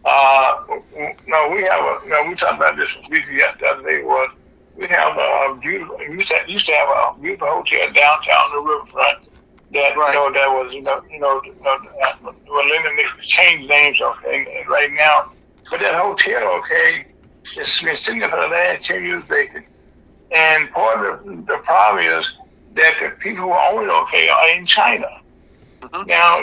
we have we talked about this briefly the other day. We have a beautiful. Used to have a beautiful hotel downtown on the riverfront. That Right. that was they changed names, okay, and right now, but that hotel, okay, it's been sitting there for the last 10 years vacant, and part of the problem is that the people who own it, okay, are in China. Mm-hmm. Now,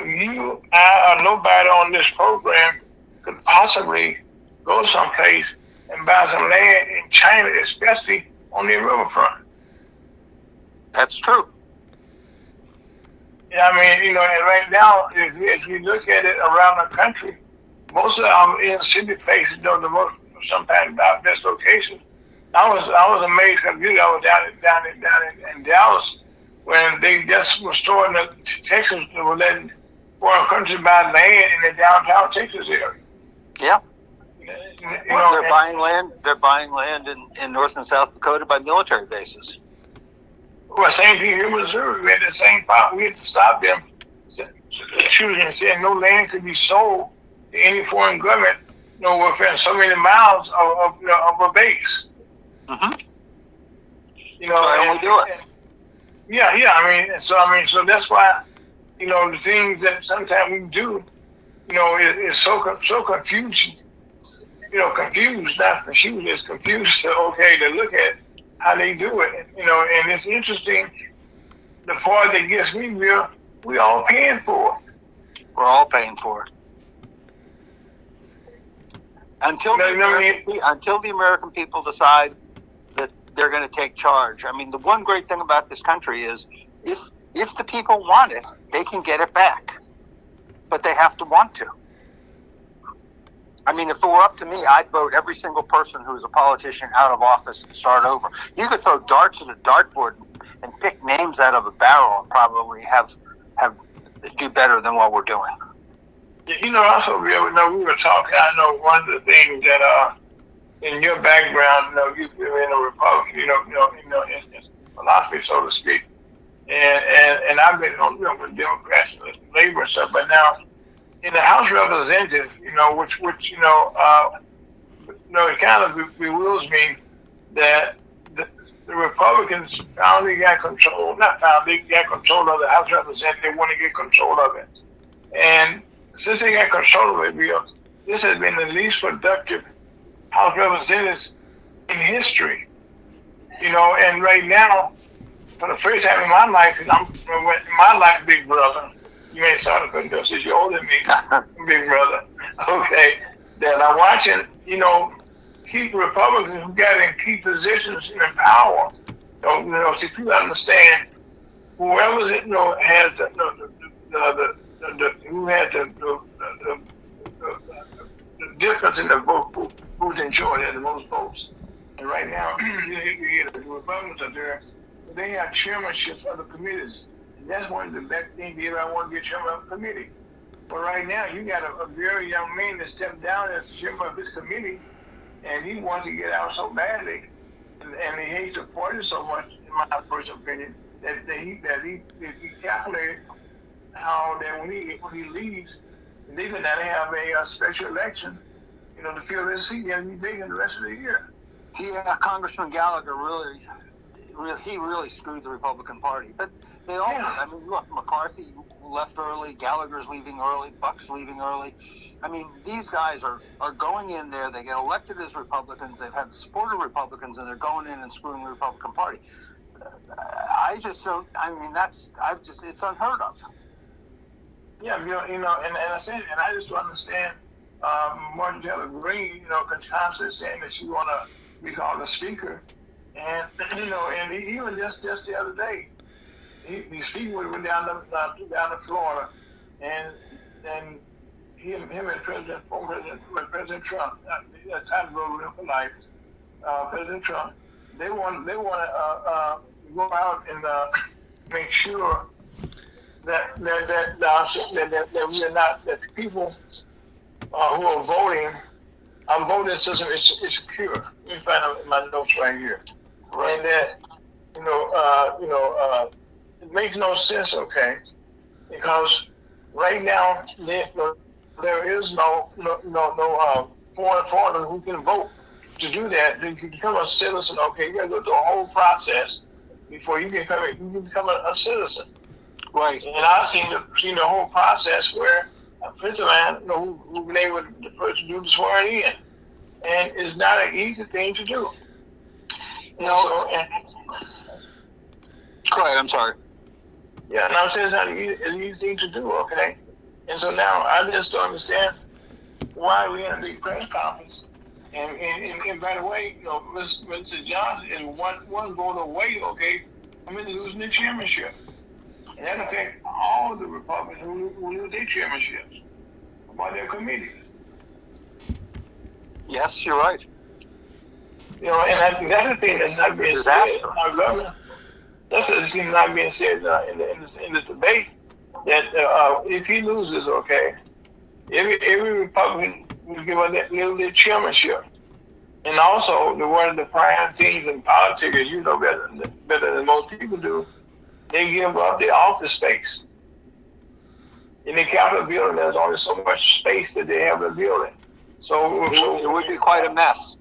I or nobody on this program could possibly go someplace and buy some land in China, especially on the riverfront. That's true. I mean, and right now, if you look at it around the country, most of them in city places, the most sometimes about best locations. I was amazed because I was down in Dallas when they just were storing the Texas, they were letting foreign countries buy land in the downtown Texas area. Yeah. They're buying land. They're buying land in North and South Dakota by military bases. Well, same thing here in Missouri. We had the same problem. We had to stop them, shooting and saying no land could be sold to any foreign government, within so many miles of a base. Mm-hmm. And we do it. Yeah. So that's why, the things that sometimes we do, is so confusing. Confused, not confused. It's confused to look at how they do it. And it's interesting. The part that gets me real, we all paying for it. We're all paying for it. Until the American people decide that they're going to take charge. I mean, the one great thing about this country is if the people want it, they can get it back. But they have to want to. I mean, if it were up to me, I'd vote every single person who is a politician out of office and start over. You could throw darts at a dartboard and pick names out of a barrel and probably have do better than what we're doing. Also, we were talking. I know one of the things that in your background, you've been in a Republican, in philosophy, so to speak, and I've been with Democrats and Labor and stuff, but now in the House of Representatives, which it kind of bewilders me that the Republicans finally got control. Not finally, they got control of the House of Representatives. They want to get control of it, and since they got control of it, Bill, this has been the least productive House of Representatives in history. And right now, for the first time in my life, because my life, big brother, you ain't started putting this, you're older than me, big brother, okay, that I'm watching, key Republicans who got in key positions in power. So people understand whoever has who had the difference in the vote, who's in charge had the most votes. And right now, the Republicans are there, but they have chairmanships of the committees. And that's one of the best things if I want to get chairman of a committee. But right now, you got a very young man that stepped down as chairman of this committee, and he wants to get out so badly, and he hates the party so much, in my personal opinion, that he calculated how that when he leaves, they're going to have a special election, to fill this seat and be vacant the rest of the year. Congressman Gallagher really screwed the Republican Party. But they all, I mean, look, McCarthy left early, Gallagher's leaving early, Buck's leaving early. I mean, these guys are going in there, they get elected as Republicans, they've had the support of Republicans, and they're going in and screwing the Republican Party. I just don't, I mean, it's unheard of. Yeah, and I said, and I just don't understand Martin Taylor Greene, constantly saying that she want to be called a speaker, and and even just the other day, the speaker went down to Florida, and him and President Trump, that's how to go for life. President Trump, they want to go out and make sure that we are not, that the people who are voting, our voting system is secure. Let me find out my notes right here. Right. And that, it makes no sense, okay? Because right now there is no foreigner who can vote. To do that, you can become a citizen. Okay, you got to go through a whole process before you can become a citizen. Right. And I've seen the whole process where a printer man, who been able to do the swearing in, and it's not an easy thing to do. No. Go ahead. I'm sorry. Yeah, and I'm saying it's not an easy thing to do. Okay, and so now I just don't understand why we had a big press conference. And by the way, Mr. Johnson is one vote away, okay, from losing the chairmanship. And that affects all the Republicans who lose their chairmanships by their committees. Yes, you're right. And I think that's the thing that's not being said. Our government, that's the thing not being said in the debate. That if he loses, okay, every Republican will give up their chairmanship. And also, one of the prime teams in politics, as you know better than most people do, they give up their office space. In the Capitol building, there's only so much space that they have in the building. So it would be quite a mess.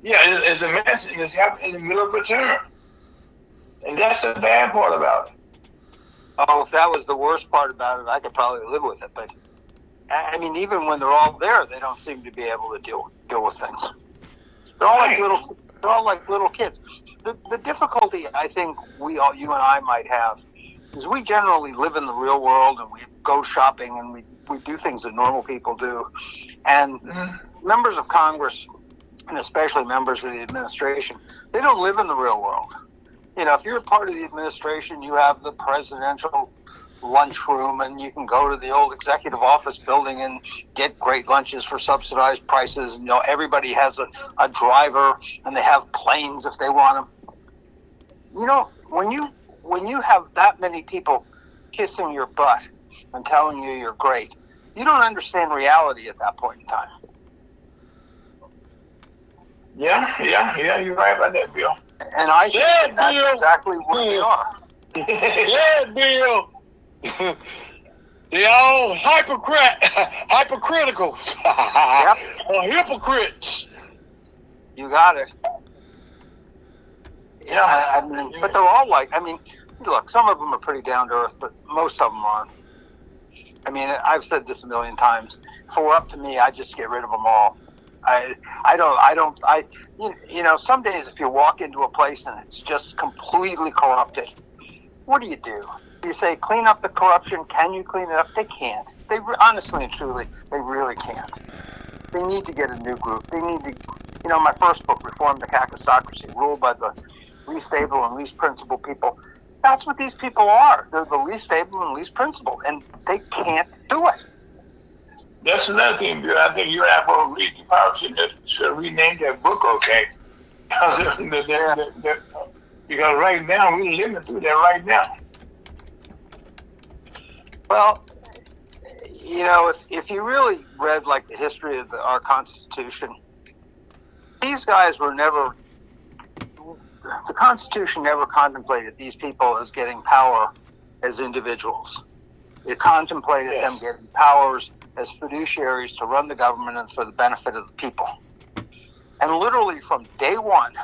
Yeah, it's a mess, and it's happening in the middle of a term. And that's the bad part about it. Oh, if that was the worst part about it, I could probably live with it. But I mean, even when they're all there, they don't seem to be able to deal with things. They're all like little kids. The difficulty I think you and I might have is we generally live in the real world and we go shopping and we do things that normal people do. And members of Congress, and especially members of the administration, they don't live in the real world. If you're part of the administration, you have the presidential lunchroom and you can go to the old executive office building and get great lunches for subsidized prices. And, everybody has a driver and they have planes if they want them. When you have that many people kissing your butt and telling you you're great, you don't understand reality at that point in time. Yeah, you're right about that, Bill. And I think that's exactly what they are. Yeah, Bill. They're all hypocriticals. Yep. Or hypocrites. You got it. Yeah, but they're all look, some of them are pretty down to earth, but most of them aren't. I mean, I've said this a million times. If it were up to me, I'd just get rid of them all. Some days if you walk into a place and it's just completely corrupted, what do? You say, clean up the corruption. Can you clean it up? They can't. They honestly and truly, they really can't. They need to get a new group. They need to, my first book, Reform the Kakistocracy, ruled by the least able and least principled people. That's what these people are. They're the least able and least principled, and they can't do it. That's another thing, Bill. I think you and I both read. You probably should rename that book, okay? Because right now, we're living through that right now. Well, if you really read the history of our Constitution, these guys were never. The Constitution never contemplated these people as getting power as individuals. It contemplated them getting powers as fiduciaries to run the government and for the benefit of the people. And literally from day one,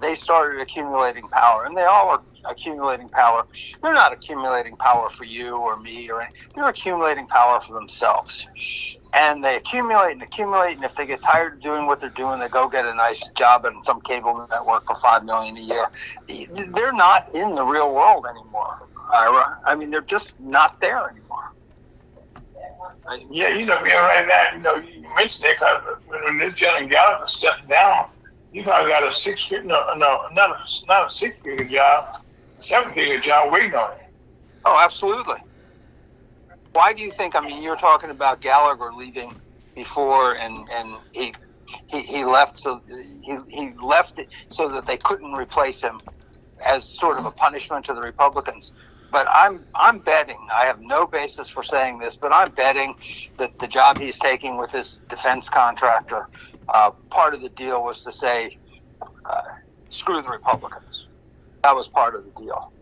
they started accumulating power, and they all are accumulating power. They're not accumulating power for you or me or anything. They're accumulating power for themselves. And they accumulate, and if they get tired of doing what they're doing, they go get a nice job in some cable network for $5 million a year. They're not in the real world anymore, Ira. I mean, they're just not there anymore. Yeah, right now, you mentioned that because when this young Gallagher stepped down, he probably got not a six-figure job, 7-figure job waiting on him. Oh, absolutely. Why do you think? I mean, you're talking about Gallagher leaving before, and he left, so he left it so that they couldn't replace him, as sort of a punishment to the Republicans. But I'm betting, I have no basis for saying this, but I'm betting that the job he's taking with his defense contractor, part of the deal was to say, screw the Republicans. That was part of the deal.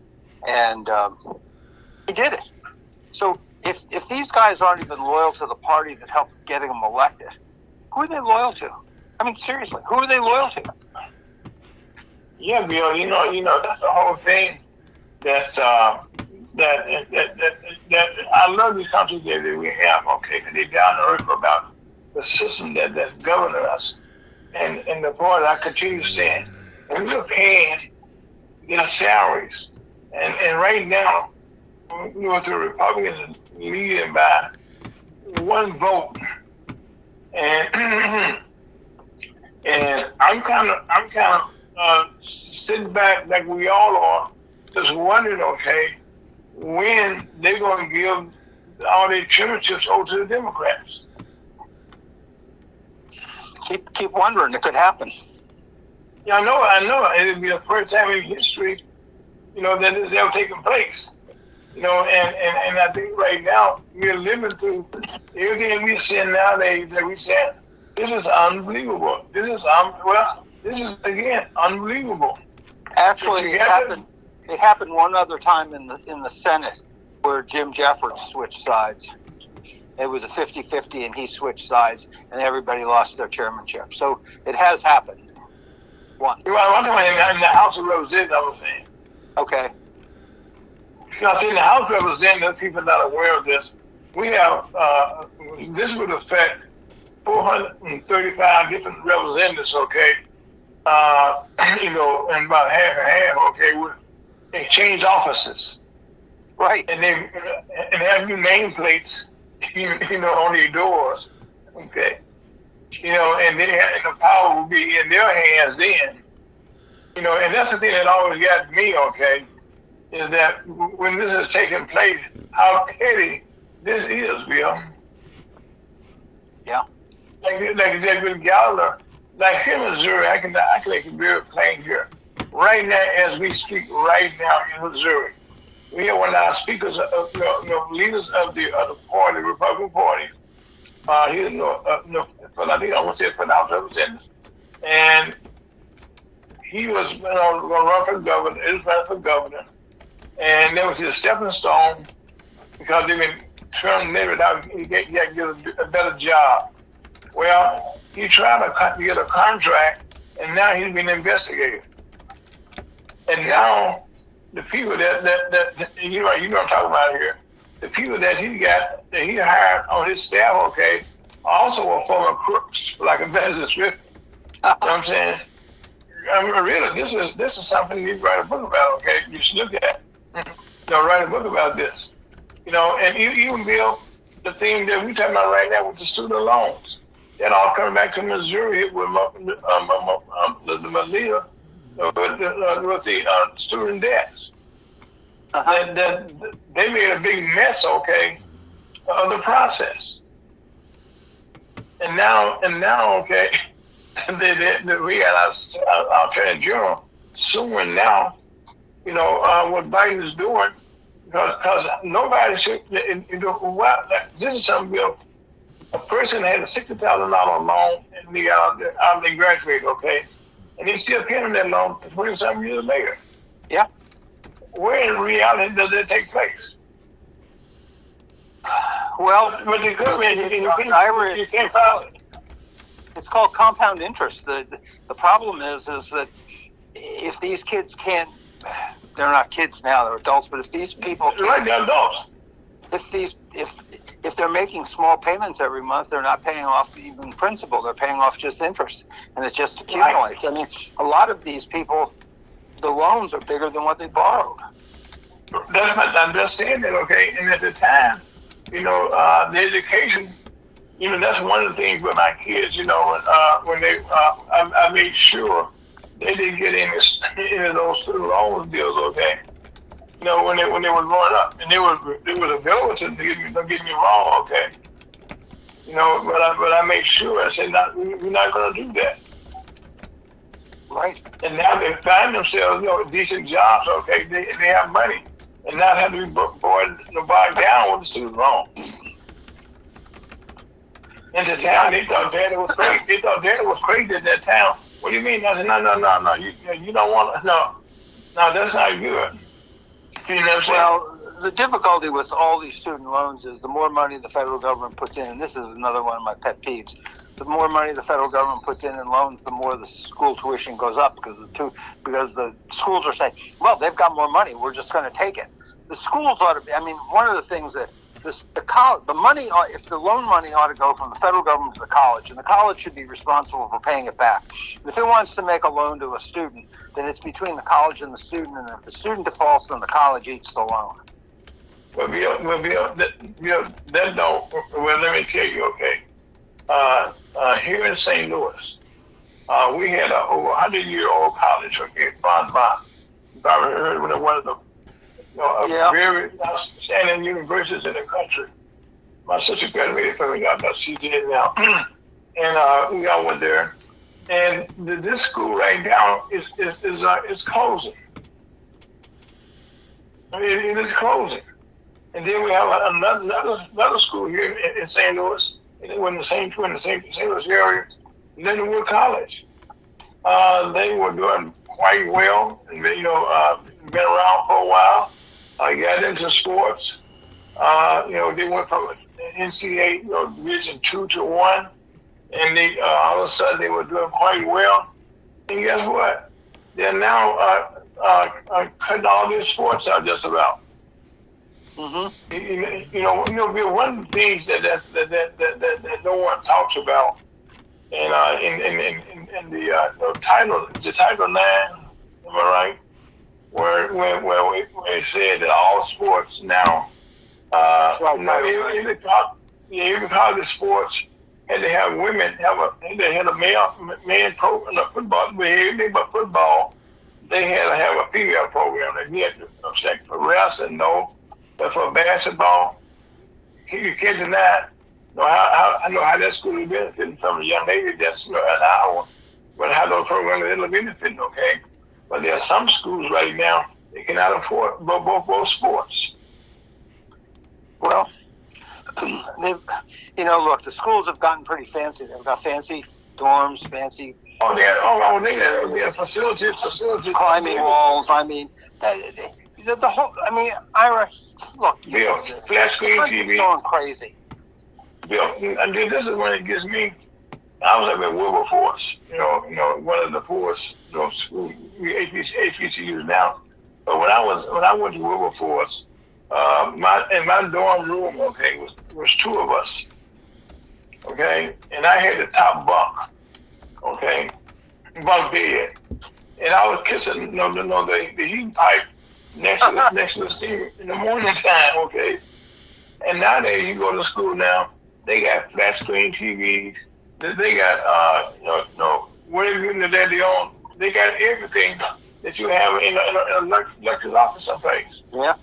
And he did it. So if these guys aren't even loyal to the party that helped getting them elected, who are they loyal to? I mean, seriously, who are they loyal to? Yeah, Bill. That's the whole thing. That's that I love these countries that we have. Okay, because they're down to earth about the system that's governing us, and the part I continue saying, and we're paying their salaries, and right now, with the Republicans leading by one vote, and and I'm kind of sitting back like we all are, just wondering, okay, when they're going to give all their championships over to the Democrats. Keep wondering. It could happen. Yeah, I know. It'll be the first time in history, that this is ever taking place. And I think right now we're living through everything we're seeing nowadays that we said, this is unbelievable. This is again unbelievable. Actually, it happened one other time in the Senate where Jim Jeffords switched sides. It was a 50-50 and he switched sides and everybody lost their chairmanship. So it has happened. One. Well, one time in the House of Representatives, I was saying. Okay. See, in the House of Representatives, people are not aware of this. We have, this would affect 435 different representatives, okay? And about half and half, okay? They change offices. Right. And they have new nameplates, on their doors, okay? And the power will be in their hands then. And that's the thing that always got me, okay, is that when this is taking place, how petty this is, Bill. Yeah. Like with Gallagher, like here in Missouri, I can make it very plain here. Right now, as we speak, right now in Missouri, we have one of our speakers, leaders of the party, the Republican Party. He's I think I want to say for the House of Representatives, and he was going to run for governor. He was running for governor, and there was his stepping stone because they've been terminated out. He got to get a better job. Well, he tried to get a contract, and now he's been investigated. And now the people that you know I'm talking about here, the people that he hired on his staff, okay, also are former crooks, like a business. You know what I'm saying? I mean, really, this is something you write a book about, okay? You should look at. Write a book about this. And even Bill, the thing that we're talking about right now with the student loans, that all coming back to Missouri with the student debts. That they made a big mess, okay, of the process. And now, okay, we got our Attorney General suing now, what Biden is doing, because nobody should, this is something, Bill. A person had a $60,000 loan and they graduated, okay, and they still paying that loan 20-something years later. Yeah. Where in reality does that take place? Well, but the government, you can't file it. It's called compound interest. The problem is that if these kids can't, they're not kids now, they're adults, but if these people right, they're adults. If they're making small payments every month, they're not paying off even principal, they're paying off just interest, and it just accumulates. Right. I mean, a lot of these people, the loans are bigger than what they borrowed. I'm just saying that, okay, and at the time, the education, that's one of the things with my kids, when they, I made sure they didn't get any of those student loan deals, okay? When they were growing up, and they was available to them, don't get me wrong, okay? But I made sure, I said, we're not going to do that. Right. And now they find themselves, decent jobs. Okay, they have money, and not have to be bogged down with the student loan. In the town, they thought Daddy was crazy. They thought Daddy was crazy in that town. What do you mean? I said, no. You don't want to. No, that's not good. You know what I'm saying? Well, the difficulty with all these student loans is the more money the federal government puts in, and this is another one of my pet peeves. The more money the federal government puts in loans, the more the school tuition goes up because the schools are saying, well, they've got more money, we're just going to take it. The schools ought to be. I mean, one of the things that the money, if the loan money ought to go from the federal government to the college, and the college should be responsible for paying it back. If it wants to make a loan to a student, then it's between the college and the student, and if the student defaults, then the college eats the loan. Well, that don't. Well, let me tell you, okay. Here in St. Louis, we had a over 100-year-old college, okay, Bon. You probably heard of one of the very outstanding universities in the country. My sister graduated from it, but she did now. And we all went there. And this school right now is closing. It is closing. And then we have another school here in St. Louis, in the same St. Louis area, Lindenwood College. They were doing quite well, and been around for a while. Got into sports. They went from NCAA Division 2 to 1, and they all of a sudden they were doing quite well. And guess what? They're now cutting all their sports out just about. Mm-hmm. One of the things that no one talks about, and in the Title IX, am I right? Where it said that all sports now, even college sports had to have women they had a man program, football, but football, they had to have a female program. They had to for wrestling, no. But for basketball, you can't deny. I know how that school is benefiting from a young lady that's an hour, but how those programs are benefiting, okay? But there are some schools right now that cannot afford both sports. Well, look, the schools have gotten pretty fancy. They've got fancy dorms, fancy. They have facilities, climbing walls. I mean, the whole. I mean, Ira, look, Bill, flat screen TV. Going crazy. Bill, and this is when it gets me. I was at Wilberforce, one of the poorest, schools, HBCUs now. But when I went to Wilberforce, my dorm room, okay, was two of us, okay, and I had the top bunk, okay, bunk bed, and I was kissing, the heat pipe next to the steam in the morning time, okay. And nowadays you go to school now, they got flat screen TVs. They got, whatever unit that they own, they got everything that you have in a lecturer's office someplace. Yeah.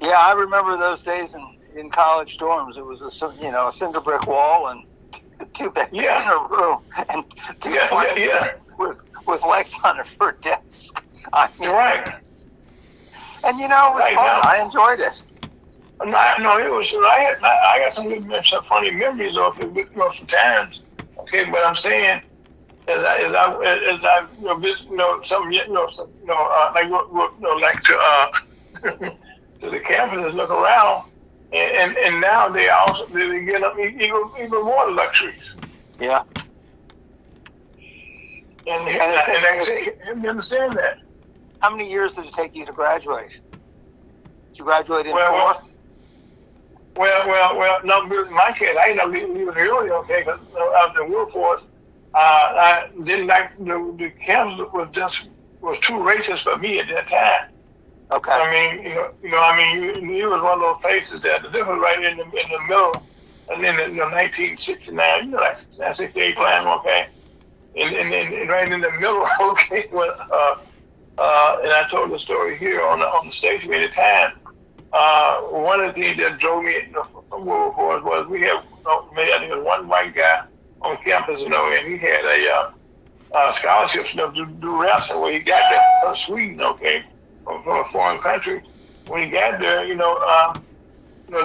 Yeah, I remember those days in college dorms. It was a cinder brick wall and two beds in a room and two with legs on it for a desk. You're right. And it was fun. I enjoyed it. No, it was. I got some funny memories of it, some times. Okay, but I'm saying, as I visit, like to the campuses, look around, and now they get up even more luxuries. Yeah. And I understand that. How many years did it take you to graduate? Did you graduate in fourth? Well, no, my case, I ended up leaving early, okay, because I was in Wilberforce. I didn't like, the campus was too racist for me at that time. Okay. I mean, it was one of those places that the difference right in the middle, and then in 1969, like 68 plan, okay, and right in the middle, okay, and I told the story here on the station at the time. One of the things that drove me from Wilberforce was we had maybe I think one white guy on campus, and he had scholarships, to do wrestling. When he got there from Sweden, okay, from a foreign country, when he got there, they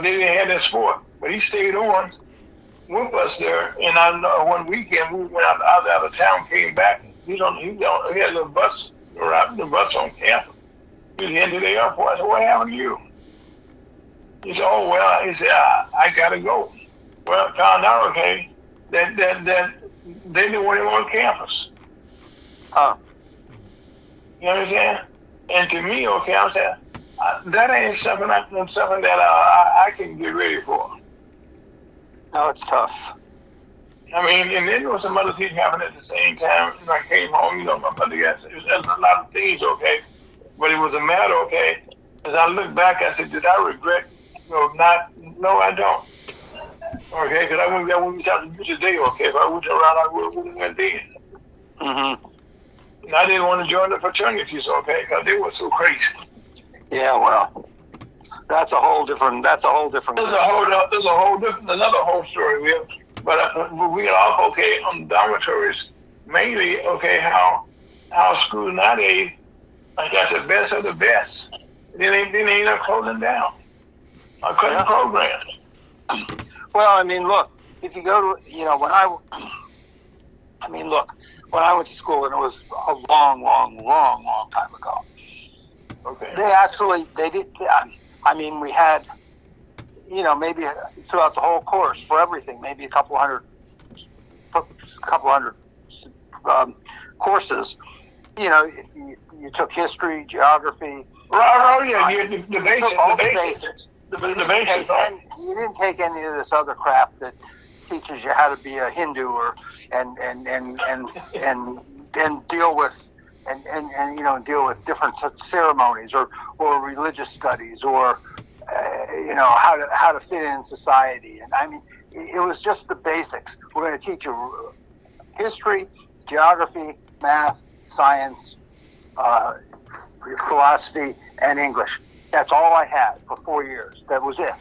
didn't have that sport, but he stayed on with us there. And I know one weekend we went out of town, came back. He had a bus, the bus on campus. He was heading to the airport. I said, "What happened to you?" He said, "Oh well," he said, "I gotta go." Well, I found out, okay, that they didn't want him on campus. Huh. You understand? And to me, okay, I'm saying that ain't something that I can get ready for. No, it's tough. I mean, and then there was some other things happening at the same time. When I came home, my mother got it was a lot of things, okay, but it was a matter, okay. As I look back, I said, did I regret? Not. No, I don't. Okay, because I wouldn't be talking to you today, okay. If I went around, I would have went then. Mm-hmm. And I didn't want to join the fraternities, okay, because they were so crazy. Yeah, well, that's a whole different. There's another whole story. But we got off, okay, on dormitories, mainly, okay, how schools nowadays got the best of the best. Then they end up closing down or cutting programs. Well, I mean, look, if you go to, when I went to school, and it was a long, long, long, long time ago. Okay. They did. I mean, we had, maybe throughout the whole course for everything, maybe a couple hundred courses. If you took history, geography. Oh yeah, the basics. The basics. You didn't take any of this other crap that teaches you how to be a Hindu and deal with deal with different ceremonies or religious studies or how to fit in society. And I mean, it was just the basics. We're going to teach you history, geography, math, science, philosophy, and English. That's all I had for 4 years. That was it.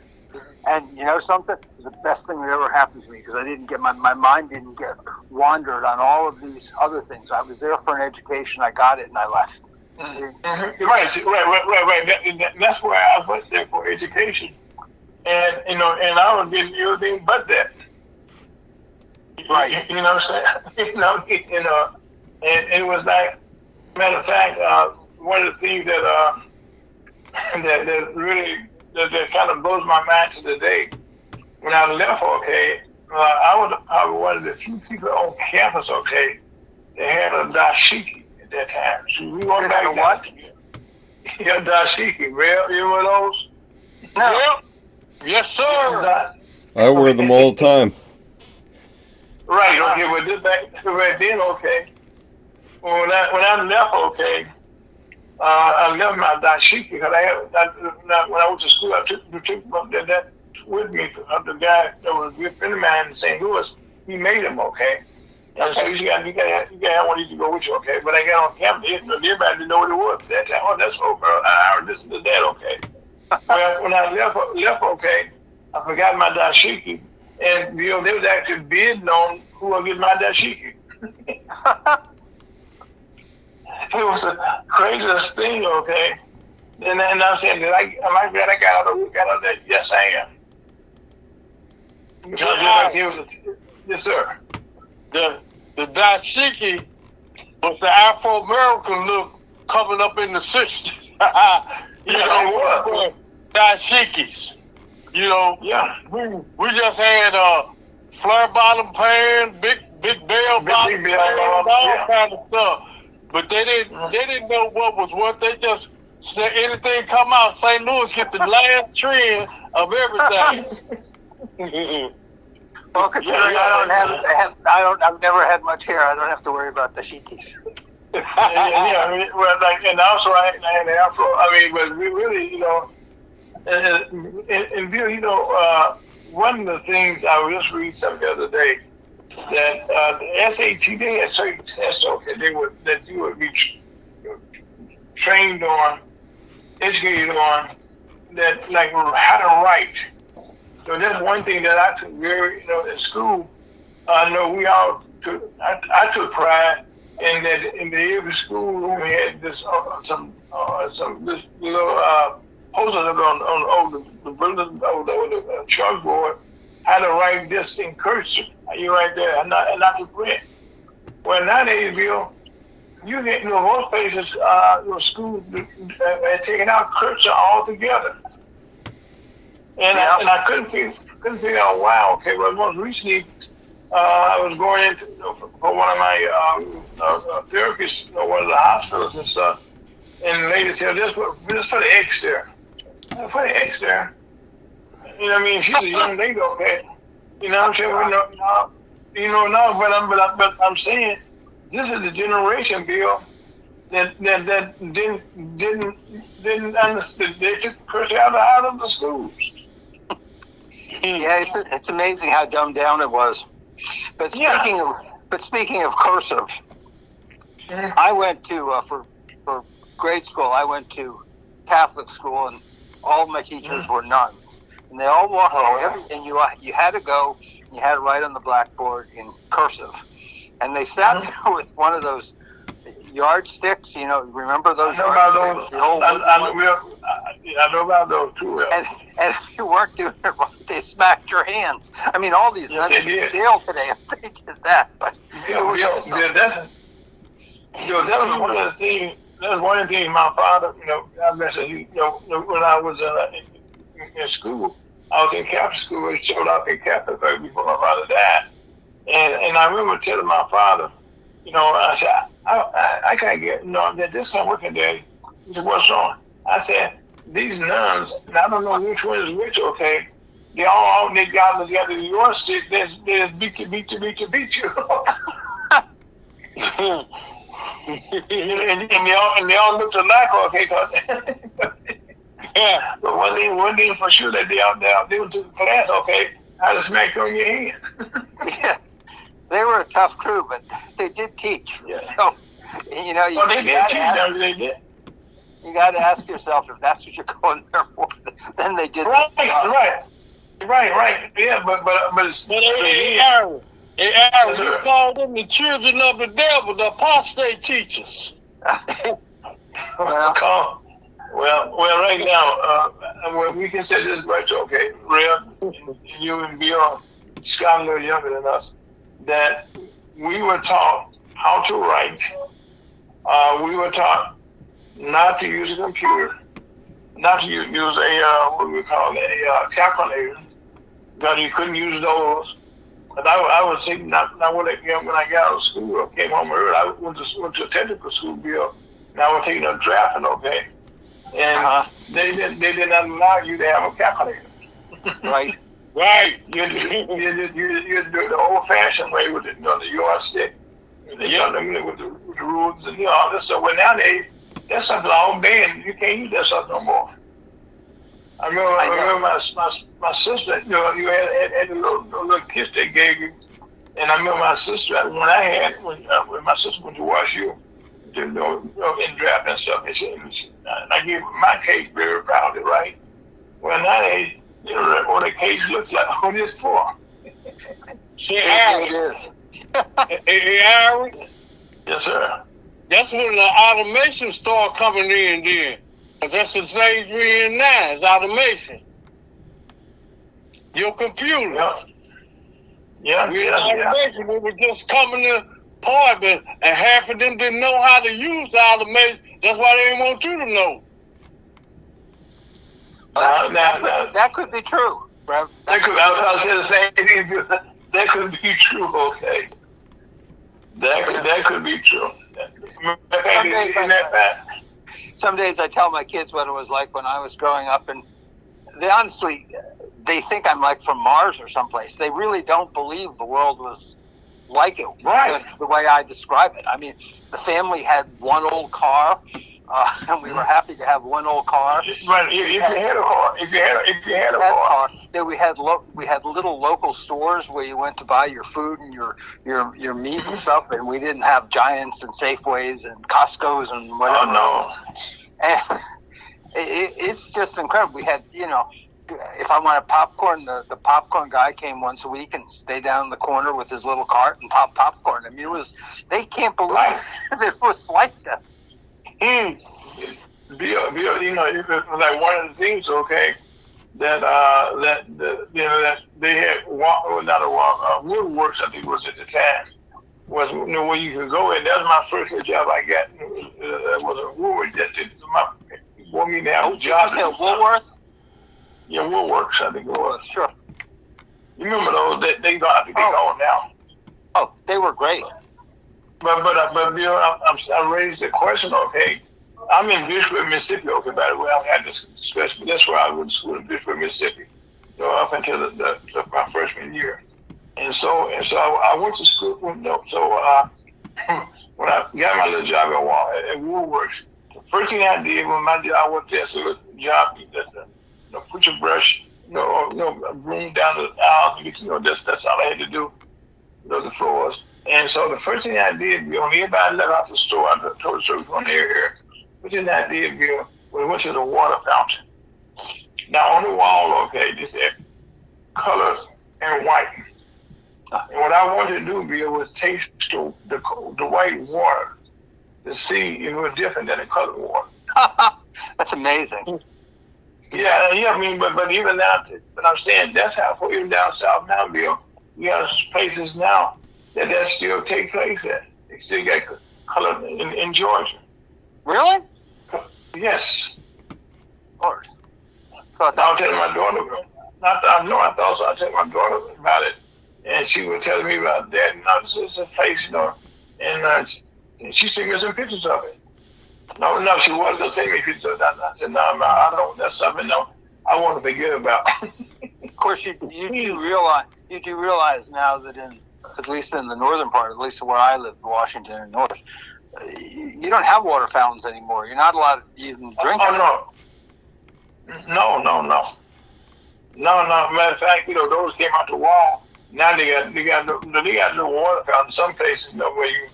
And you know something? It was the best thing that ever happened to me because I didn't get my mind didn't get wandered on all of these other things. I was there for an education. I got it and I left. Mm-hmm. Right. That's why I went there for education, and and I was getting everything but that. Right. You know what I'm saying? And it was like, matter of fact, one of the things that really that kind of blows my mind to today. When I left, okay, I was probably one of the few people on campus, okay, that had a dashiki at that time. So we going back to what? Yeah, dashiki. Well, you know those? No. Yep. Yes, sir. I wear them all the time. Right. Okay. Well, this back then, okay. When I left, okay. I left my dashiki because when I went to school, I took that with me. The guy that was a good friend of mine in St. Louis, he made them, okay. And so you got have one of these to go with you, okay. But I got on campus, everybody didn't know what it was. That time, oh, that's over. I heard this and that, okay. Well, when I left, okay, I forgot my dashiki, and they was actually bidding on who will get my dashiki. It was the craziest thing, okay. And I'm saying, am I glad I got out of that? Yes, I am. Yes, sir. The dashiki was the Afro-American look coming up in the 60s. Dashikis. Yeah. We just had flare bottom pan, big bell bottom pan, all kind of stuff. But they didn't know what was what. They just said anything come out. St. Louis get the last trend of everything. Well, considering I've never had much hair. I don't have to worry about the shikis. And also I had an afro. I mean, but we really, and Bill, one of the things I was just reading something the other day. That the SAT, they had certain tests, okay, that you would be trained on, educated on, that like how to write. So that's one thing that I took very, at school. I know we all took. I took pride And that in the every school we had this some this little posters on the bulletin on the chalkboard how to write this in cursive. You write there and not to print. Well, nowadays, Bill, you get most places your schools taking out cursive altogether. And I couldn't figure out why. Okay, well, most recently I was going into for one of my therapists, one of the hospitals and stuff, and the lady said, "Just put an X there. Put an X there." You know what I mean? She's a young lady, okay. You know what I'm saying? Well, no, but I'm saying this is the generation, Bill, that didn't understand. They took cursive out of the schools. Yeah, it's amazing how dumbed down it was. But speaking of cursive, I went to for grade school. I went to Catholic school, and all of my teachers were nuns, and they all walked and you had to go. You had to write on the blackboard in cursive, and they sat there with one of those yardsticks. You know, remember those? I know about those too. And if you weren't doing it right, they smacked your hands. I mean, all these nuns in jail today if they did that. But that was one of the things. That was one of the things my father, I mentioned, when I was in school, I was in Catholic school. He showed up in Catholic right before my father died, and I remember telling my father, I said, I can't get, that this not working, Daddy. He said, what's wrong? I said, these nuns, and I don't know which one is which, okay, they got together your stick, they just beat you. and they all look alike, okay, yeah. But one thing for sure that they went to the class, okay, how to smack you on your hand. Yeah. They were a tough crew, but they did teach. Yeah. So, they did teach. You got to ask yourself if that's what you're going there for. Then they did. Right. Yeah, but it's. Aaron, you call them the children of the devil, the apostate teachers. Well, right now, we can say this much, okay, Rev, you and Bill, Scott, a little younger than us, that we were taught how to write. We were taught not to use a computer, not to use a calculator, that you couldn't use those. But I was thinking, not when I got out of school or came home early, I went to a technical school, Bill, and I was taking a drafting, okay? And they did not allow you to have a calculator. Right. Right. You do the old-fashioned way with the yardstick. With the rules and all this stuff. Well, nowadays, that's something all banned. You can't use that stuff no more. I remember my sister, you had a little kiss they gave you. And I remember my sister, when my sister went to wash you, in draft and stuff, and I gave my case very proudly, right? Well, nowadays, what a case looks like, what it's for. See, Aaron, it is. Hey, Aaron? Yes, sir. That's when the automation started coming in then. Because that's the stage we're in now, is automation. Your computer. Yeah. Automation, we were just coming apart, and half of them didn't know how to use the automation. That's why they didn't want you to know. That could be true, Rev. I was saying the same thing. That could be true, okay. That could be true. Some days I tell my kids what it was like when I was growing up, and they think I'm like from Mars or someplace. They really don't believe the world was like it, right? The way I describe it. I mean, the family had one old car, and we were happy to have one old car. Right. If you had a car. Then we had little local stores where you went to buy your food and your meat and stuff, and we didn't have Giants and Safeways and Costco's and whatever. Oh no. And it's just incredible. We had, if I wanted popcorn, the popcorn guy came once a week and stayed down in the corner with his little cart and pop popcorn. I mean, they can't believe that it was like this. Bill, you know, it was like one of the things, okay, that that they had Woodworks, I think it was at the time, was where you could go in. That was my first job I got. Was a Woodworks. My wanted me to have a job. You said Woolworths? Yeah, Woodworks, I think it was. Sure. You remember those? They don't have to be gone now. Oh, they were great. But Bill, I raised the question. Okay, I'm in Bishop, Mississippi. Okay, by the way, I had this discussion, but that's where I went to school in Bishop, Mississippi. So up until my freshman year, and so I went to school. So when I got my little job at Woolworks, the first thing I did when I went there, so the job, put your brush, broom down the aisle. That's all I had to do. The floors. And so the first thing I did, when everybody left out the store, I told the service on here. First thing I did, Bill, we went to the water fountain. Now on the wall, okay, this said color and white. And what I wanted to do, Bill, was taste the white water to see if it was different than the colored water. That's amazing. Yeah. I mean, but even now, but I'm saying that's how even down south now, Bill. We have places now that still take place at. They still get color in Georgia. Really? Yes. Lord. So I was telling my daughter. I thought so. I was telling my daughter about it, and she was telling me about that. And this is a place, and she sent me some pictures of it. No, she wasn't gonna send me pictures of that. I said, no, I don't. That's something I want to forget about. Of course, you do realize now that at least in the northern part, at least where I live, Washington and North, you don't have water fountains anymore. You're not allowed to even drink. Oh no. Matter of fact, those came out the wall. Now they got no water fountain. Some places, where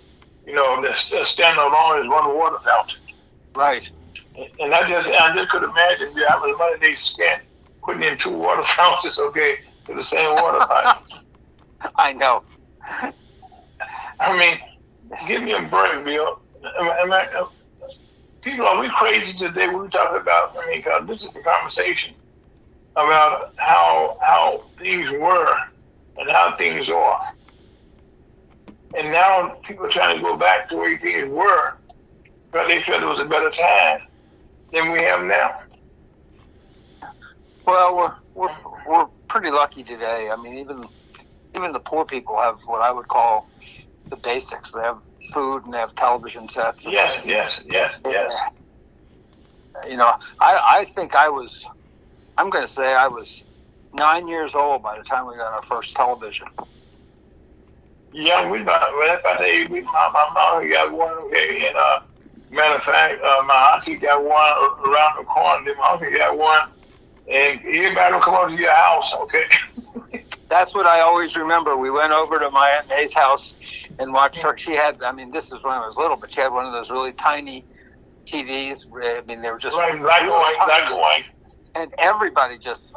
just stand alone as one water fountain. Right. And I just could imagine how much money they spent putting in two water fountains, okay, to the same water pipe. I know. I mean, give me a break, Bill. People, are we crazy today? We talking about, because this is the conversation about how things were and how things are. And now people are trying to go back to where things were, but they felt it was a better time than we have now. Well, we're pretty lucky today. I mean, even the poor people have what I would call the basics. They have food and they have television sets. Yes. I think I'm going to say I was 9 years old by the time we got our first television. Yeah, my mom got one, okay, and matter of fact, my auntie got one around the corner, then my uncle got one, and everybody will come over to your house, okay? That's what I always remember. We went over to my Aunt May's house and watched her. She had, this is when I was little, but she had one of those really tiny TVs. They were just... Right, black and white. And everybody it was,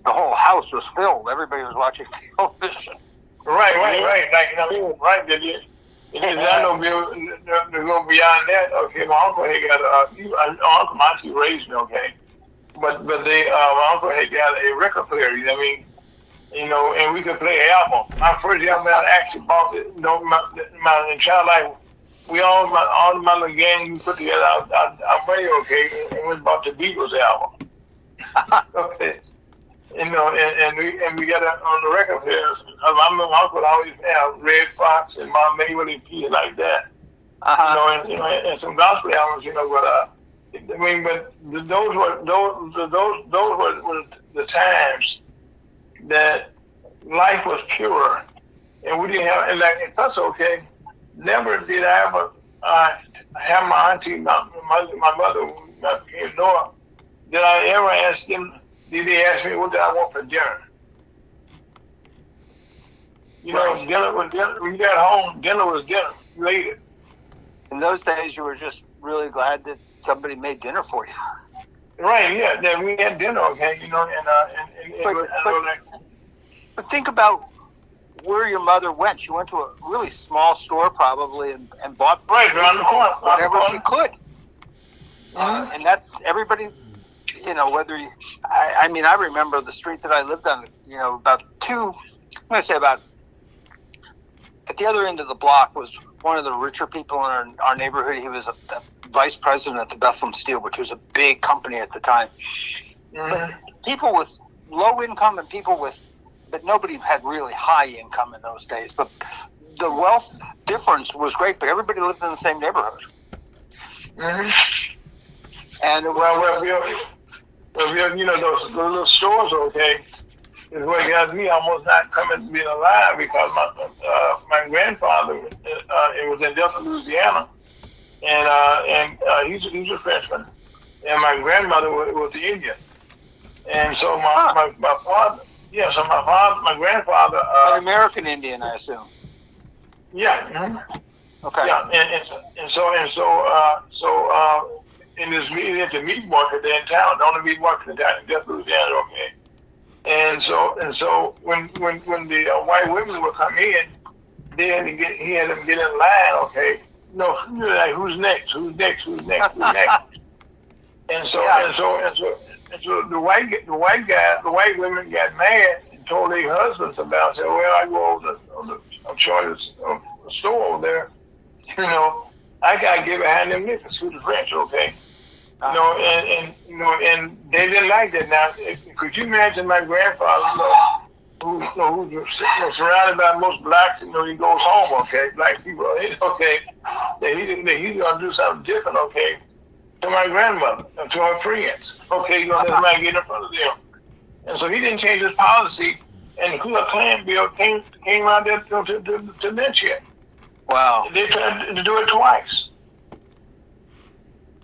the whole house was filled. Everybody was watching television. Right. Right. I know, Bill, to go beyond that, okay, my uncle had got, Uncle Monty raised me, okay? But my uncle had got a record player, and we could play album. My first album I actually bought it, my entire life. All my little gang we put together our money, okay, and we bought the Beatles album. Okay. And we got it on the record player. My uncle always have Red Fox and Mom Maywillie P like that. And some gospel albums, but those were the times that life was pure, and we didn't have, and that's okay. Never did I ever have my auntie, my mother, Noah. Did I ever ask them? Did they ask me what did I want for dinner? Dinner was dinner. When you got home, dinner was dinner. You ate it. In those days, you were just really glad that somebody made dinner for you. Right, yeah, then we had dinner, okay, you know, and But, I but, know that, but think about where your mother went. She went to a really small store probably and bought right, around the corner, whatever she could. Mhm. And that's everybody, you know, whether you, I mean, I remember the street that I lived on, you know, I'm going to say about at the other end of the block was one of the richer people in our neighborhood. He was the vice president at the Bethlehem Steel, which was a big company at the time. But people with low income and but nobody had really high income in those days. But the wealth difference was great, but everybody lived in the same neighborhood. And it was, you know, those little stores, okay, is what got me almost not coming to being alive because my grandfather, it was in Delta, Louisiana, and he's a Frenchman, and my grandmother was Indian, and so my father, yeah, so my grandfather, an American Indian, I assume. yeah, Okay. yeah, and this meeting at the meat market there in town, the only meat market in town in Delta, Louisiana, okay. And so when the white women would come in, he had them get in line, okay. No, like who's next? Who's next? Who's next? Who's next? And so the white women got mad and told their husbands about. Said, well, I go over I'm sure the store over there. You know, I gotta get behind them niggas to the French, okay. You know, and they didn't like that. Now, could you imagine my grandfather, who's surrounded by most blacks? You know, he goes home, okay, black people, okay, that he's gonna do something different, okay, to my grandmother, to her friends, okay, you know, let somebody get in front of them, and so he didn't change his policy, and the Ku Klux Klan bill came out there to lynch him. Wow. They tried to do it twice.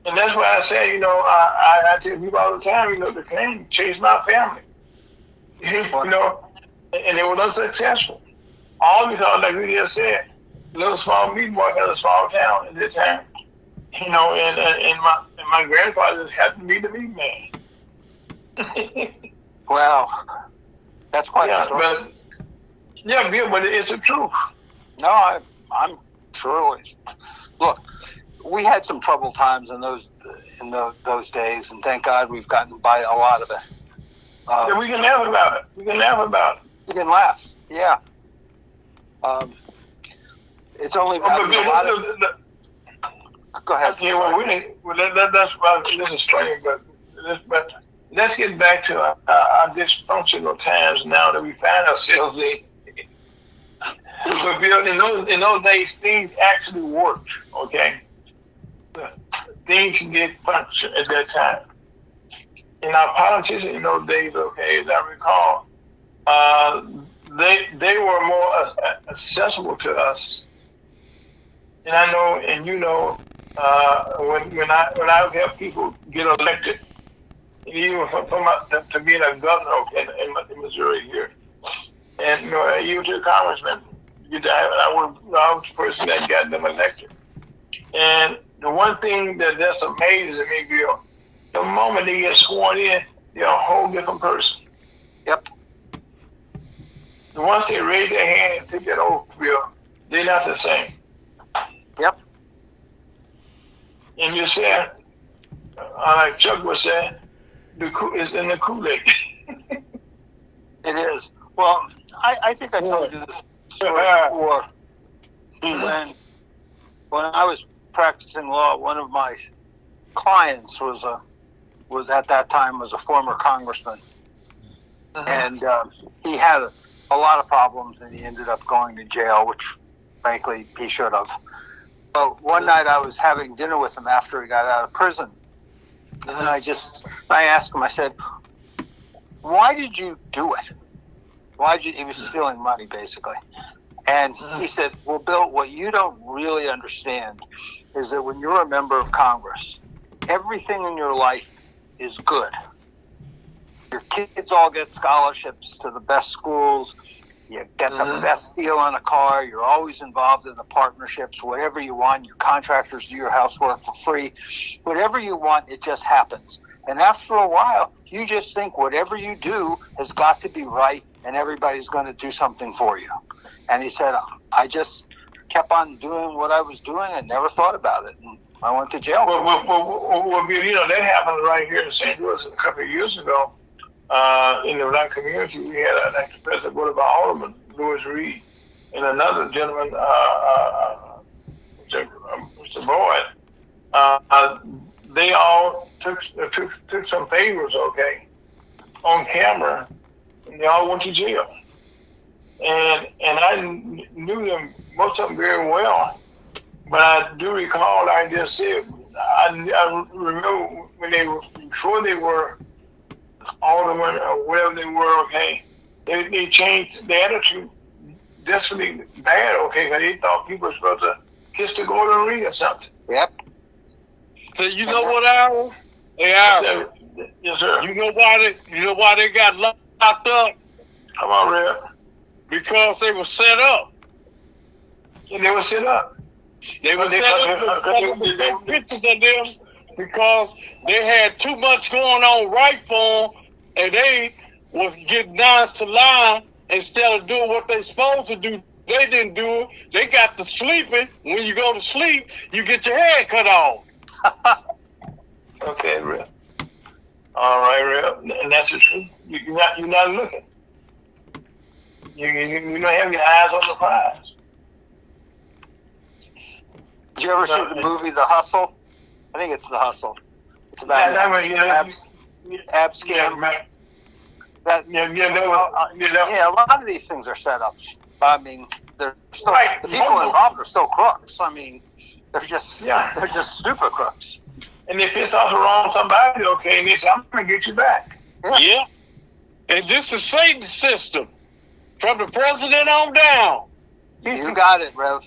And that's why I say, you know, I tell people all the time, you know, the Klan chased my family. You know, and they were unsuccessful. All because, like we just said, little small meat market in a small town at this time. You know, and my grandfather just happened to be the meat man. Wow. That's quite a story. But it's the truth. No, I'm sure. Look, we had some troubled times in those days, and thank God we've gotten by a lot of it. We can laugh about it. We can laugh, yeah. It's only. Go ahead. Okay, that's about this is strange, but let's get back to our dysfunctional times now that we find ourselves in. But in those days, things actually worked. Okay, things did function at that time. And our politicians in those days, okay, as I recall, they were more accessible to us. And I know, and you know, when I help people get elected, even to being a governor in Missouri here, and you know, even to a congressman, I was the person that got them elected. And the one thing that's amazing to me, Bill, the moment they get sworn in, they're a whole different person. Yep. And once they raise their hand and take that oath, Bill, they're not the same. Yep. And you said, like Chuck was saying, it's in the Kool-Aid. It is. Well, I think I told you this story before. When I was practicing law, one of my clients was at that time a former congressman, and he had a lot of problems, and he ended up going to jail, which frankly he should have. But one night I was having dinner with him after he got out of prison, and I asked him, I said, "Why did you do it? He was stealing money, basically." And he said, "Well, Bill, what you don't really understand is that when you're a member of Congress, everything in your life is good. Your kids all get scholarships to the best schools. You get the best deal on a car. You're always involved in the partnerships. Whatever you want, your contractors do your housework for free. Whatever you want, it just happens. And after a while, you just think whatever you do has got to be right, and everybody's going to do something for you. And he said, I just kept on doing what I was doing and never thought about it. And I went to jail. Well, you know, that happened right here in St. Louis a couple of years ago. In the black community, we had an ex-president, one of our aldermen, Louis Reed, and another gentleman, Mr. Boyd. They all took some favors, okay, on camera, and they all went to jail. And I knew them, most of them, very well. But I do recall, I just said, I remember when before they were aldermen or whatever they were, okay, they changed the attitude desperately bad, okay, because they thought people were supposed to kiss the golden ring or something. Yep. So you know what, Aaron? Hey, Aaron. Yes, sir. You know why they got locked up? Come on, Red. Because they were set up. And they were set up. They were set up to pictures of them because they had too much going on right for them, and they was getting nonchalant instead of doing what they supposed to do. They didn't do it. They got to sleeping. When you go to sleep, you get your head cut off. Okay, Red. All right, Red. And that's the truth. You're not looking. You don't have your eyes on the prize. Did you ever see the movie The Hustle? I think it's The Hustle. It's about ab scam. A lot of these things are set up. I mean, they're still, the people involved are still crooks. I mean, they're just super crooks. And they piss off the wrong somebody, okay, and they say, I'm going to get you back. Yeah. And this is Satan's system. From the president on down. You got it, Rev.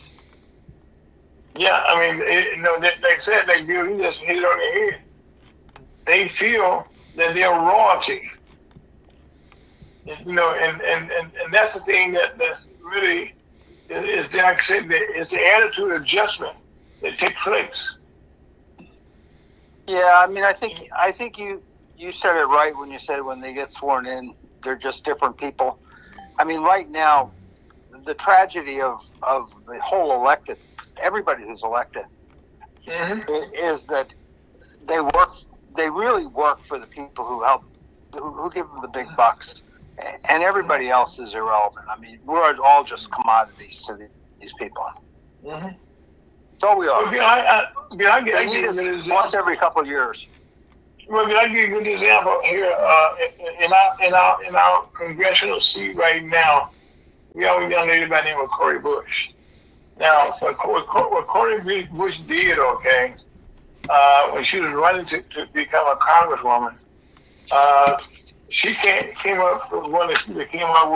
Yeah, I mean, they said you just hit it on the head. They feel that they're royalty. You know, and that's the thing that's really, is like I said, it's the attitude adjustment that takes place. Yeah, I mean, I think you said it right when you said when they get sworn in, they're just different people. I mean, right now, the tragedy of the whole elected, everybody who's elected, is that they really work for the people who help, who give them the big bucks, and everybody else is irrelevant. I mean, we're all just commodities to these people. Mm-hmm. So we are. I give this once every couple of years. Well, I give you a good example here. In our congressional seat right now, we have a young lady by the name of Cori Bush. Now, what Cori Bush did, okay, when she was running to become a congresswoman, she came up with one that came up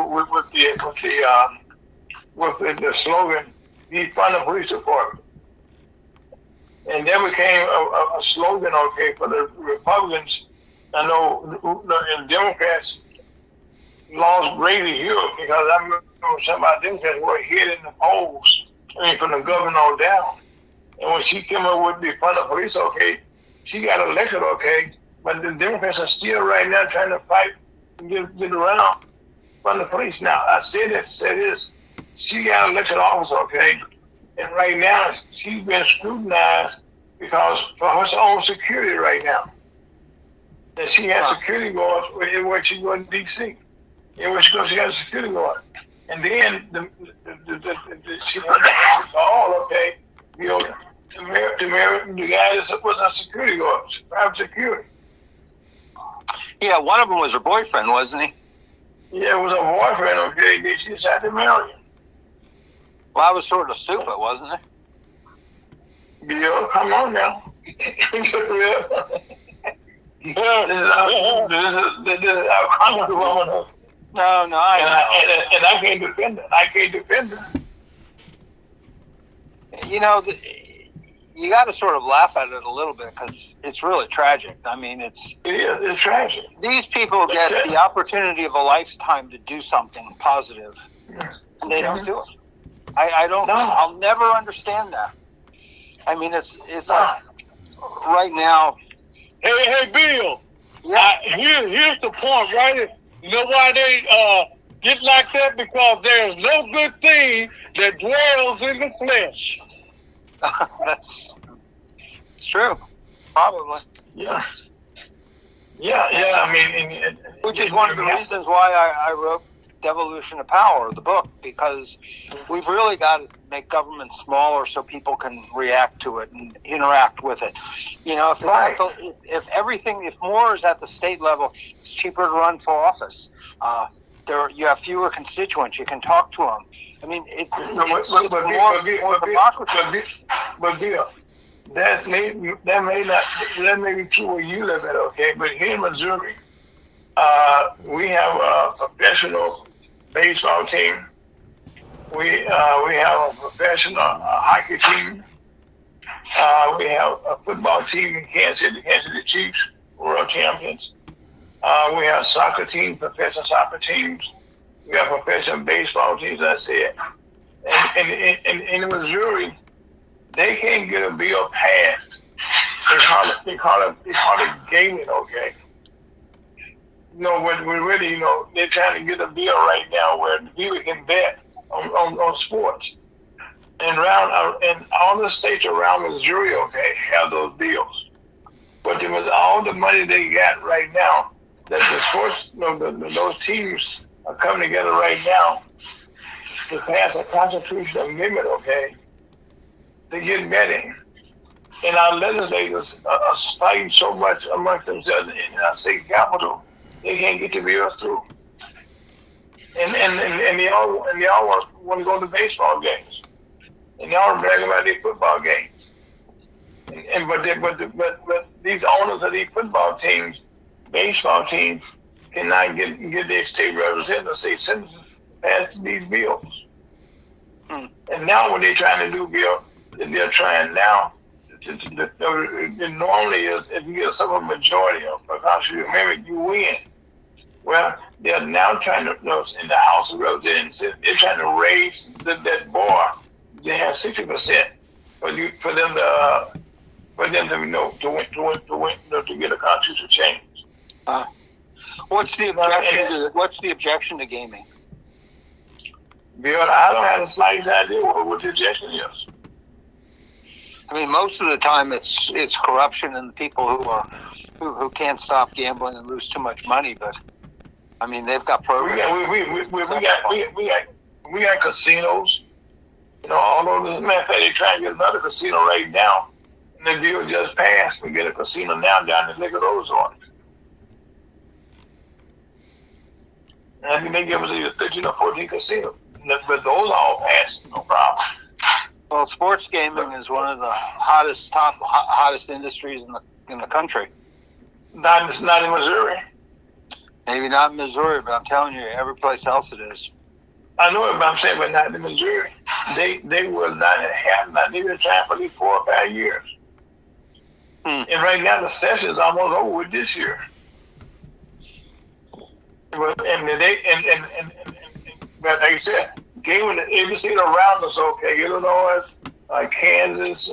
with the slogan, "Defund the police department." And that became a slogan, okay, for the Republicans. I know and Democrats lost greatly here because I remember some of our Democrats were ahead in the polls, I mean, from the governor on down. And when she came up with defund the police, okay, she got elected, okay, but the Democrats are still right now trying to fight and get around fund the police. Now, I said this, she got elected office, okay, and right now, she's been scrutinized because for her own security right now. And she has security guards where she goes in D.C. And when she goes, she has a security guard. And then she has all, okay, you know, to marry the guy that was a security guard, private security. Yeah, one of them was her boyfriend, wasn't he? Yeah, it was her boyfriend, okay, then she decided to marry him. Well, that was sort of stupid, wasn't it? Yeah, come on now. This is our congresswoman. No, and I can't defend her. You know, you got to sort of laugh at it a little bit because it's really tragic. I mean, it's tragic. These people get the opportunity of a lifetime to do something positive, and they don't do it. I don't. No. I'll never understand that. I mean, it's like right now. Hey, Bill. Here's the point, right? You know why they get like that? Because there's no good thing that dwells in the flesh. That's true. Probably. Yeah. I mean, which is one of the reasons why I wrote Devolution of Power, the book, because we've really got to make government smaller so people can react to it and interact with it. You know, if more is at the state level, it's cheaper to run for office. You have fewer constituents. You can talk to them. I mean, it's more democracy. But Bill, that may be true where you live at, okay? But here in Missouri, we have a professional baseball team. We have a professional hockey team. We have a football team in Kansas City, Kansas City Chiefs, world champions. We have soccer teams, professional soccer teams. We have professional baseball teams, as I said. And in Missouri, they can't get a bill passed. They call it gaming, okay? You know, we're really, you know, they're trying to get a bill right now where people can bet on sports. And all the states around Missouri, okay, have those bills. But with all the money they got right now, that the sports, you know, those teams are coming together right now to pass a constitutional amendment, okay, to get betting. And our legislators are fighting so much amongst themselves in our state capital, they can't get the bill through. And they all want to go to baseball games. And they all brag about their football games. But these owners of these football teams, baseball teams, cannot get their state representatives, state senators to pass these bills. And now what they're trying to do, Bill, they're trying now normally is if you get a simple majority of a constitutional amendment, you win. Well, they're now trying to, in the House of Representatives, they're trying to raise that bar. They have 60% for them to get a constitutional change. What's the objection to gaming? Bill, I don't have the slightest idea what the objection is. I mean, most of the time it's corruption and the people who can't stop gambling and lose too much money. But I mean, they've got programs. We got casinos. You know, although as a matter of fact, they're trying to get another casino right now, and the deal just passed. We get a casino now down in Liquor Resort. And I think they give us either 13 or 14 casinos, but those all passed, no problem. Well, sports gaming is one of the hottest industries in the country. Not in Missouri. Maybe not in Missouri, but I'm telling you, every place else it is. I know it, but I'm saying, but not in Missouri. They will not have, not even trying for these 4 or 5 years. And right now the session is almost over with this year. But like I said, gaming every state around us, okay, Illinois, Kansas,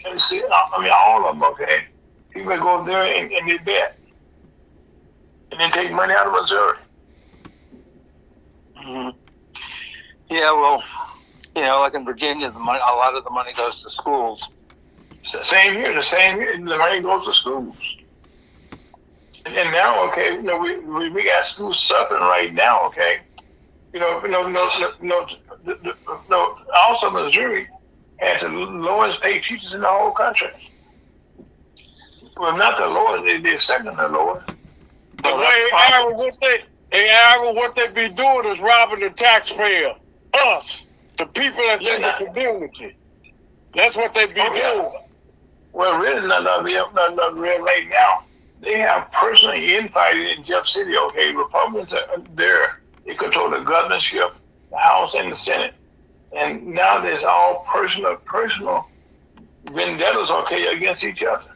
Tennessee, I mean all of them, okay. People go there and they bet. And then take money out of Missouri. Yeah, well, you know, like in Virginia, a lot of the money goes to schools. Same here. The money goes to schools. And now, okay, you know, we got schools suffering right now, okay. You know, also Missouri has the lowest paid teachers in the whole country. Well, not the lowest, they're second the lowest. But what they be doing is robbing the taxpayer, us, the people that's in the community. That's what they be doing. Well, really, not real right now. They have personal infighting in Jeff City. Okay, Republicans are there. They control the governorship, the House, and the Senate. And now there's all personal vendettas, okay, against each other.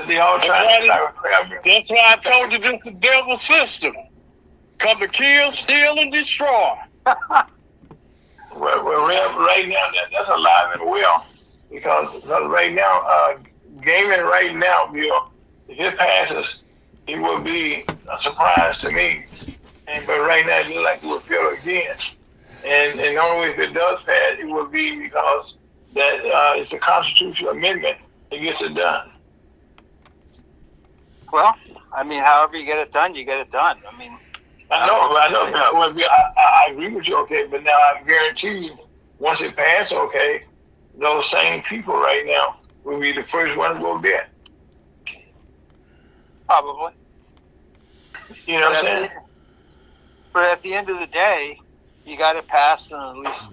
They all trying to grab you. That's why I told you this is the devil's system. Come to kill, steal, and destroy. Well, right now, that's alive and well. Because right now, gaming right now, Bill, if it passes, it will be a surprise to me. And but right now, it looks like it will fail again. And the only way if it does pass, it will be because that it's a constitutional amendment that gets it done. Well, I mean, however you get it done, you get it done. I mean, I know. Well, I agree with you, okay, but now I guarantee you, once it passes, okay, those same people right now will be the first one to go bid. probably. You know what I'm saying? But at the end of the day, you got it passed, and at least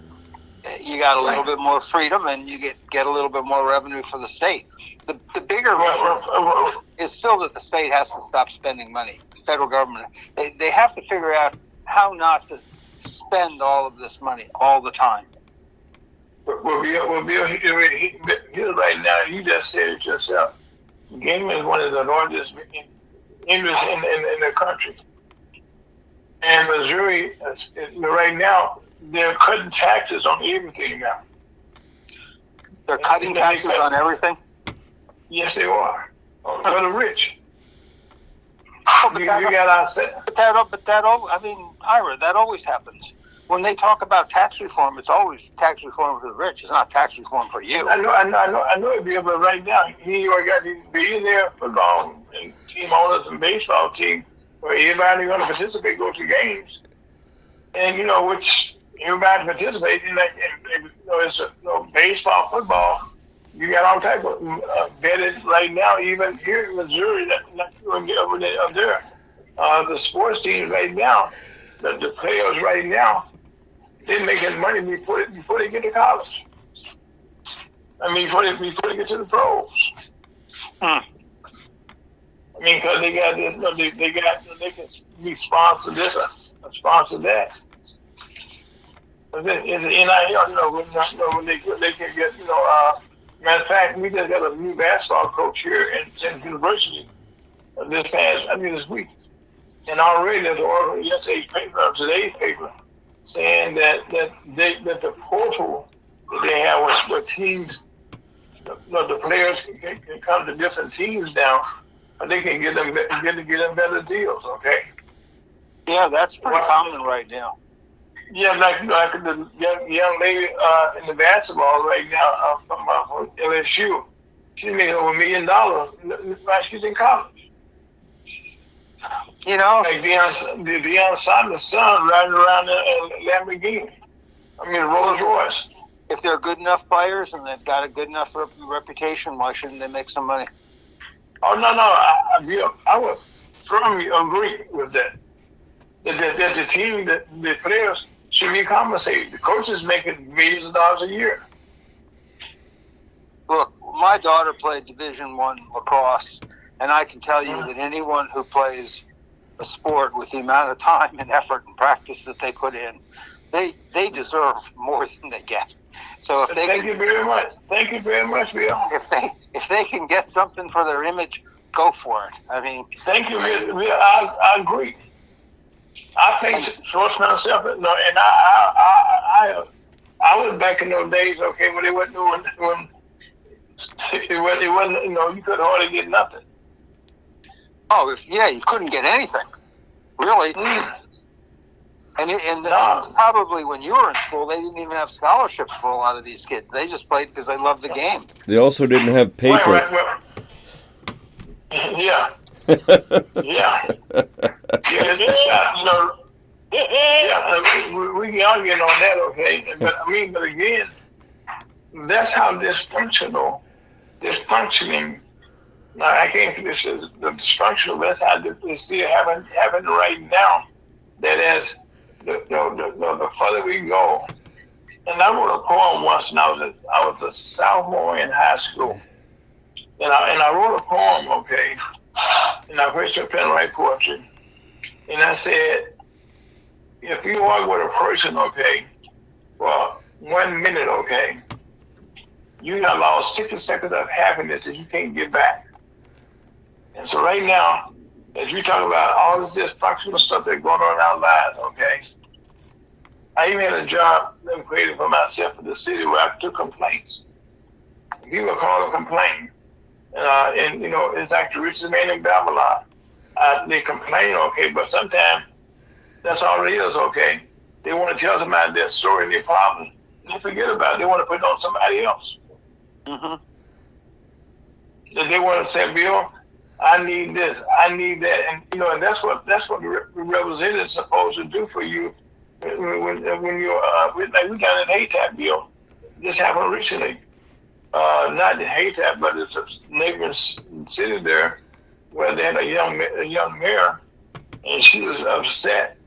you got a little bit more freedom, and you get a little bit more revenue for the state. The bigger issue is still that the state has to stop spending money. The federal government, they have to figure out how not to spend all of this money all the time. Well, Bill, here right now, you just said it yourself. Gaming is one of the largest industries in the country. And Missouri, right now, they're cutting taxes on everything now. They're cutting taxes on everything? Yes, they are. For the rich. Oh, You got our but that, I mean, Ira, that always happens. When they talk about tax reform, it's always tax reform for the rich. It's not tax reform for you. I know it, Bill, but right now, you got these billionaire football and team owners and baseball team where everybody going to participate, go to games, and which everybody participates in. It's baseball, football. You got all type of betting right now, even here in Missouri. Not going to get over there. The sports teams right now, the players right now, they're making money before they get to college. I mean, before they get to the pros. I mean, because they got this, they can be sponsored this, sponsor that. But then it's an NIL, when they can get, matter of fact, we just got a new basketball coach here in university this week. And already there's an article yesterday's paper, today's paper, saying that the portal that they have where teams, the players can come to different teams now, but they can get them better deals. Okay. Yeah, that's pretty common right now. Yeah, like the young lady in the basketball right now from LSU, she made over $1 million while she's in college. Like Deion Sanders' son riding around in Lamborghini. I mean, Rolls Royce. If they're good enough players and they've got a good enough reputation, why shouldn't they make some money? Oh no, I would firmly agree with that. That the team, the players should be compensated. The coaches making millions of dollars a year. Look, my daughter played Division I lacrosse, and I can tell you that anyone who plays a sport with the amount of time and effort and practice that they put in, they deserve more than they get. So if they Thank you very much. Thank you very much, Bill. If they can get something for their image, go for it. I mean, thank you, Bill. I agree. I think sports myself, and I was back in those days, okay, when they wasn't doing when it wasn't, you could hardly get nothing. Oh, you couldn't get anything, really. And probably when you were in school, they didn't even have scholarships for a lot of these kids. They just played because they loved the game. They also didn't have paper. Yeah. We can argue on that, okay? But again, that's how dysfunctioning. Now, I can't. This is the dysfunctional. That's how it's still happening right now. That as the further we go, and I wrote a poem once, and I was a sophomore in high school, and I wrote a poem, okay, and I put your pen right poetry, and I said, if you argue with a person, okay, for 1 minute, okay, you have lost 60 seconds of happiness that you can't get back. And so right now, as we talk about all this dysfunctional stuff that's going on in our lives, okay, I even had a job that I created for myself in the city where I took complaints. People call and complain. And it's like the richest man in Babylon. they complain, okay, but sometimes that's all it is, okay. They want to tell somebody their story and their problem. They forget about it. They want to put it on somebody else. Mm-hmm. They want to say, Bill, I need this, I need that, and and that's what the representative is supposed to do for you when you're like we got an HATAP bill. This happened recently. Not in HATAP, but it's a neighboring city there where they had a young mayor, and she was upset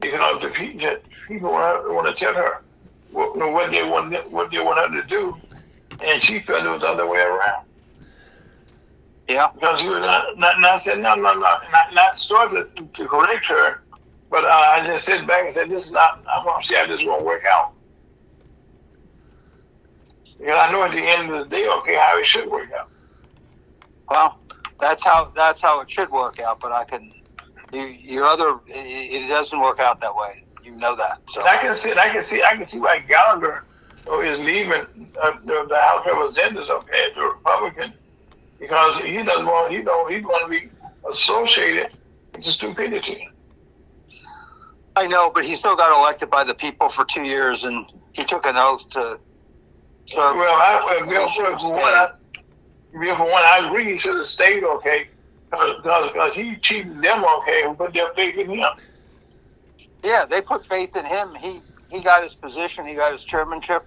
because the people want to tell her what they want her to do, and she felt it was the other way around. Yeah. Because he was not said not started to correct her, but I just sit back and said, this is not. I want to see how this is going to work out. Because I know at the end of the day, okay, how it should work out. Well, that's how it should work out. But it doesn't work out that way. You know that. So And I can see why Gallagher is leaving the House of Representatives, okay, the Republican, because he doesn't want he's going to be associated with the stupidity. I know, but he still got elected by the people for 2 years, and he took an oath to serve. Well, Bill, for one, I agree he should have stayed, okay, because he cheated them, okay, and put their faith in him. Yeah, they put faith in him. He got his position. He got his chairmanship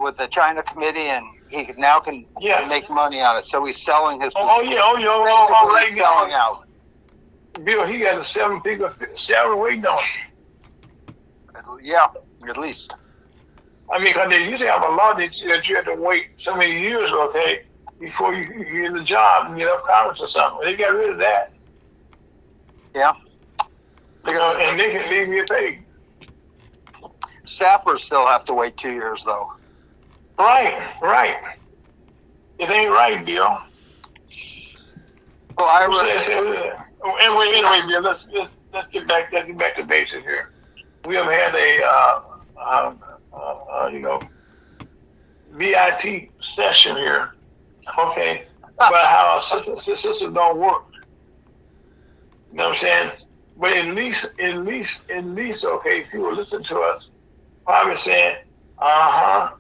with the China committee, and he now can make money on it. So he's selling his position. Right now. Selling out. Bill, he got a 7-figure salary waiting on him. Yeah, at least. I mean, because they usually have a law that you have to wait so many years, okay, before you get the job and get up Congress or something. They got rid of that. Yeah. And they can leave you paid. Staffers still have to wait 2 years, though. Right. It ain't right, Bill. Well, Anyway, Bill, let's get back to basics here. We have had a VIT session here, okay, about how our system don't work. You know what I'm saying? But at least, okay, if you will listen to us, probably saying, and I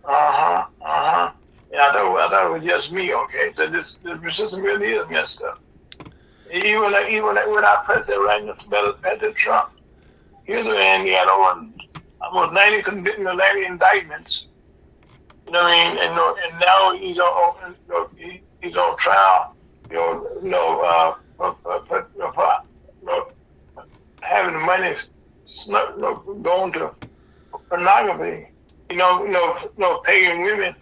thought it was just me, okay. So this system really is messed up. Even with our president right now, President Trump, here's a man, he had over almost 90 indictments. You know what I mean? And now he's on trial. Having the money going to pornography. Paying women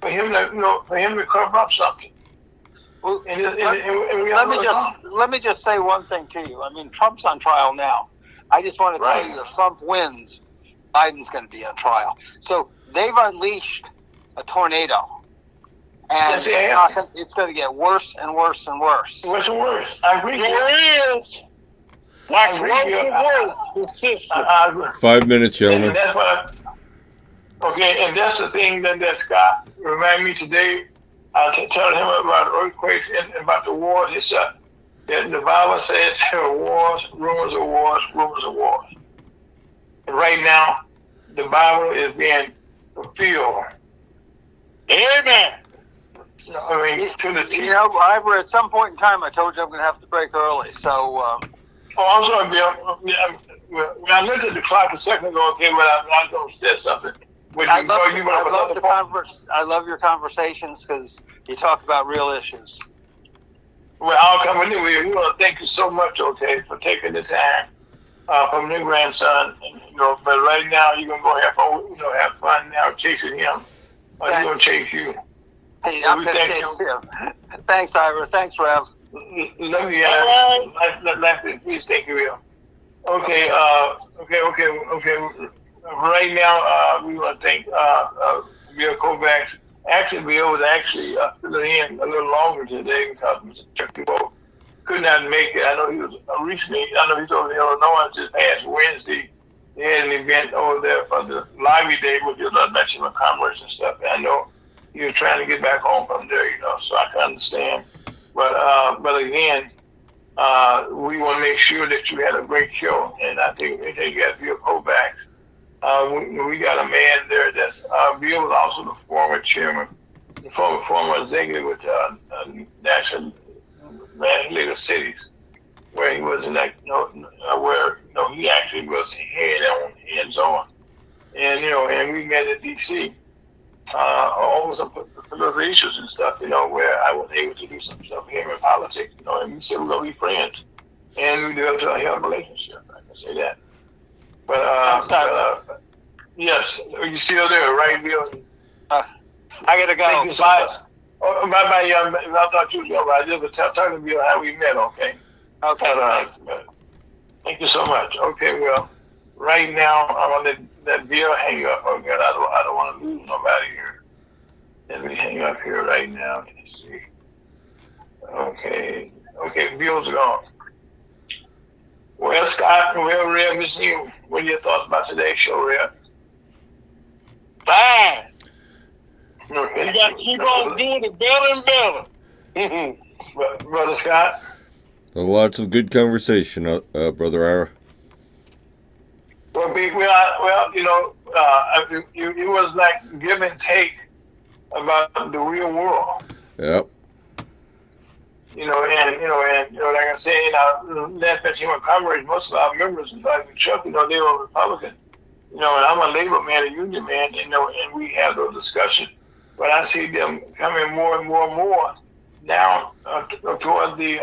for him to cover up something. Well, let me just say one thing to you. I mean, Trump's on trial now. I just want to tell you, if Trump wins, Biden's going to be on trial. So they've unleashed a tornado, and it's going to get worse and worse and worse. Worse and worse. I agree. There is. Like worse. 5 minutes, gentlemen. And that's what and that's the thing that Scott reminded me today. I was telling him about earthquakes and about the wars. He said that the Bible says there are wars, rumors of wars, rumors of wars. And right now, the Bible is being fulfilled. Amen. I mean, to the T. Ivor, at some point in time, I told you I'm going to have to break early. So. I'm sorry, Bill. When I looked at the clock a second ago, okay, but I was going to say something. I love your conversations because you talk about real issues. Well, I'll come anyway. We want to thank you so much, okay, for taking the time from your grandson. But right now, you're going to go have fun now chasing him. Or he's going to chase you. Hey, I'm going to chase him. Thanks, Ivor. Thanks, Rev. Love you guys. Please thank you, Bill. Okay. Right now, we want to thank Bill Kovacs. Actually, Bill was filling in a little longer today because Mr. Chuck DeVoe could not make it. I know he was he's over in Illinois just past Wednesday. They had an event over there for the Library Day with your National Commerce and stuff. And I know he was trying to get back home from there, so I can understand. But again, we want to make sure that you had a great show, and I think you got to be a Kovacs. We got a man there that's Bill was also the former chairman, the former executive with National League of Cities, where he was in that, where he actually was hands on, and and we met in D.C. Over some political issues and stuff, where I was able to do some stuff here in politics, and we said we're gonna be friends, and we developed a healthy relationship. I can say that. But yes, you still there, right, Bill? I gotta go. Thank you so much. Oh, bye, young man. I thought you were going. I just was talking to Bill how we met. Okay. Okay. Thank you so much. Okay, well, right now I'm gonna let Bill hang up. Okay, I don't want to lose nobody here. Let me hang up here right now. Let's see. Okay, Bill's gone. Well, Scott, well, Red, Miss you. What are your thoughts about today's show, Red? Fine. Okay. You got to keep on doing it better and better. Brother Scott. Lots of good conversation, Brother Ira. Well, it was like give and take about the real world. Yep. And like I said, that human coverage, most of our members, like Chuck, they were Republican. And I'm a labor man, a union man, and we have those discussions. But I see them coming more and more and more down toward the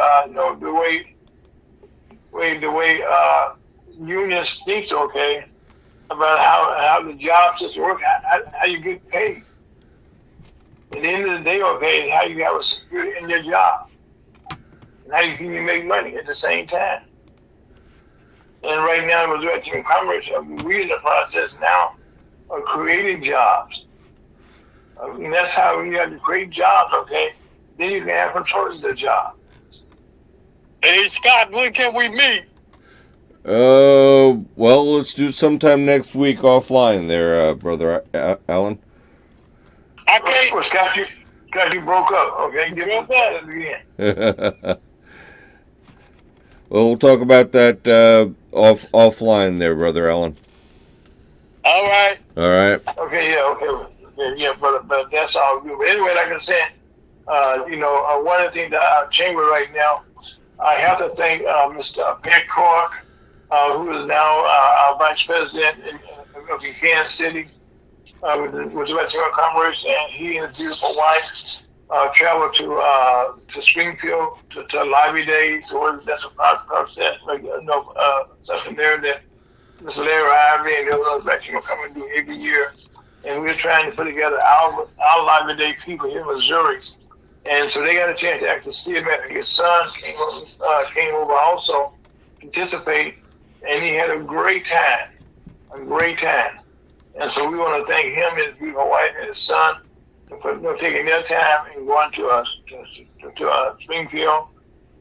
way unions think, okay, about how the job system works, how you get paid. At the end of the day, okay, how you have a security in your job, and how you can make money at the same time. And right now, in Missouri in Congress, we're in the process now of creating jobs. And that's how you have to create jobs, okay? Then you can have control of the job. Hey, Scott, when can we meet? Well, let's do it sometime next week offline there, Brother Alan. I can't. Well, Scott, you broke up, okay? Give me that again. Well, we'll talk about that offline there, Brother Alan. All right. All right. Okay, yeah, but that's all good. But anyway, like I said, one of the things that our chamber right now, I have to thank Mr. Pat Clark, who is now our vice president of Kansas City, with the Latino Commerce, and he and his beautiful wife traveled to Springfield to Lobby Days, or that's a process, something there that Mr. Larry Ivy and the others actually come and do every year. And we're trying to put together our Lobby Day people here in Missouri. And so they got a chance to actually see him. His son came over also to participate, and he had a great time. And so we want to thank him, his beautiful wife, and his son for taking their time and going to Springfield.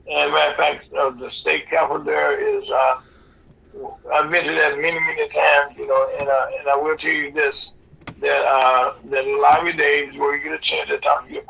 And matter of fact, the state capitol there is, I've been to that many, many times, and I will tell you this, that Lobby Days where you get a chance to talk to your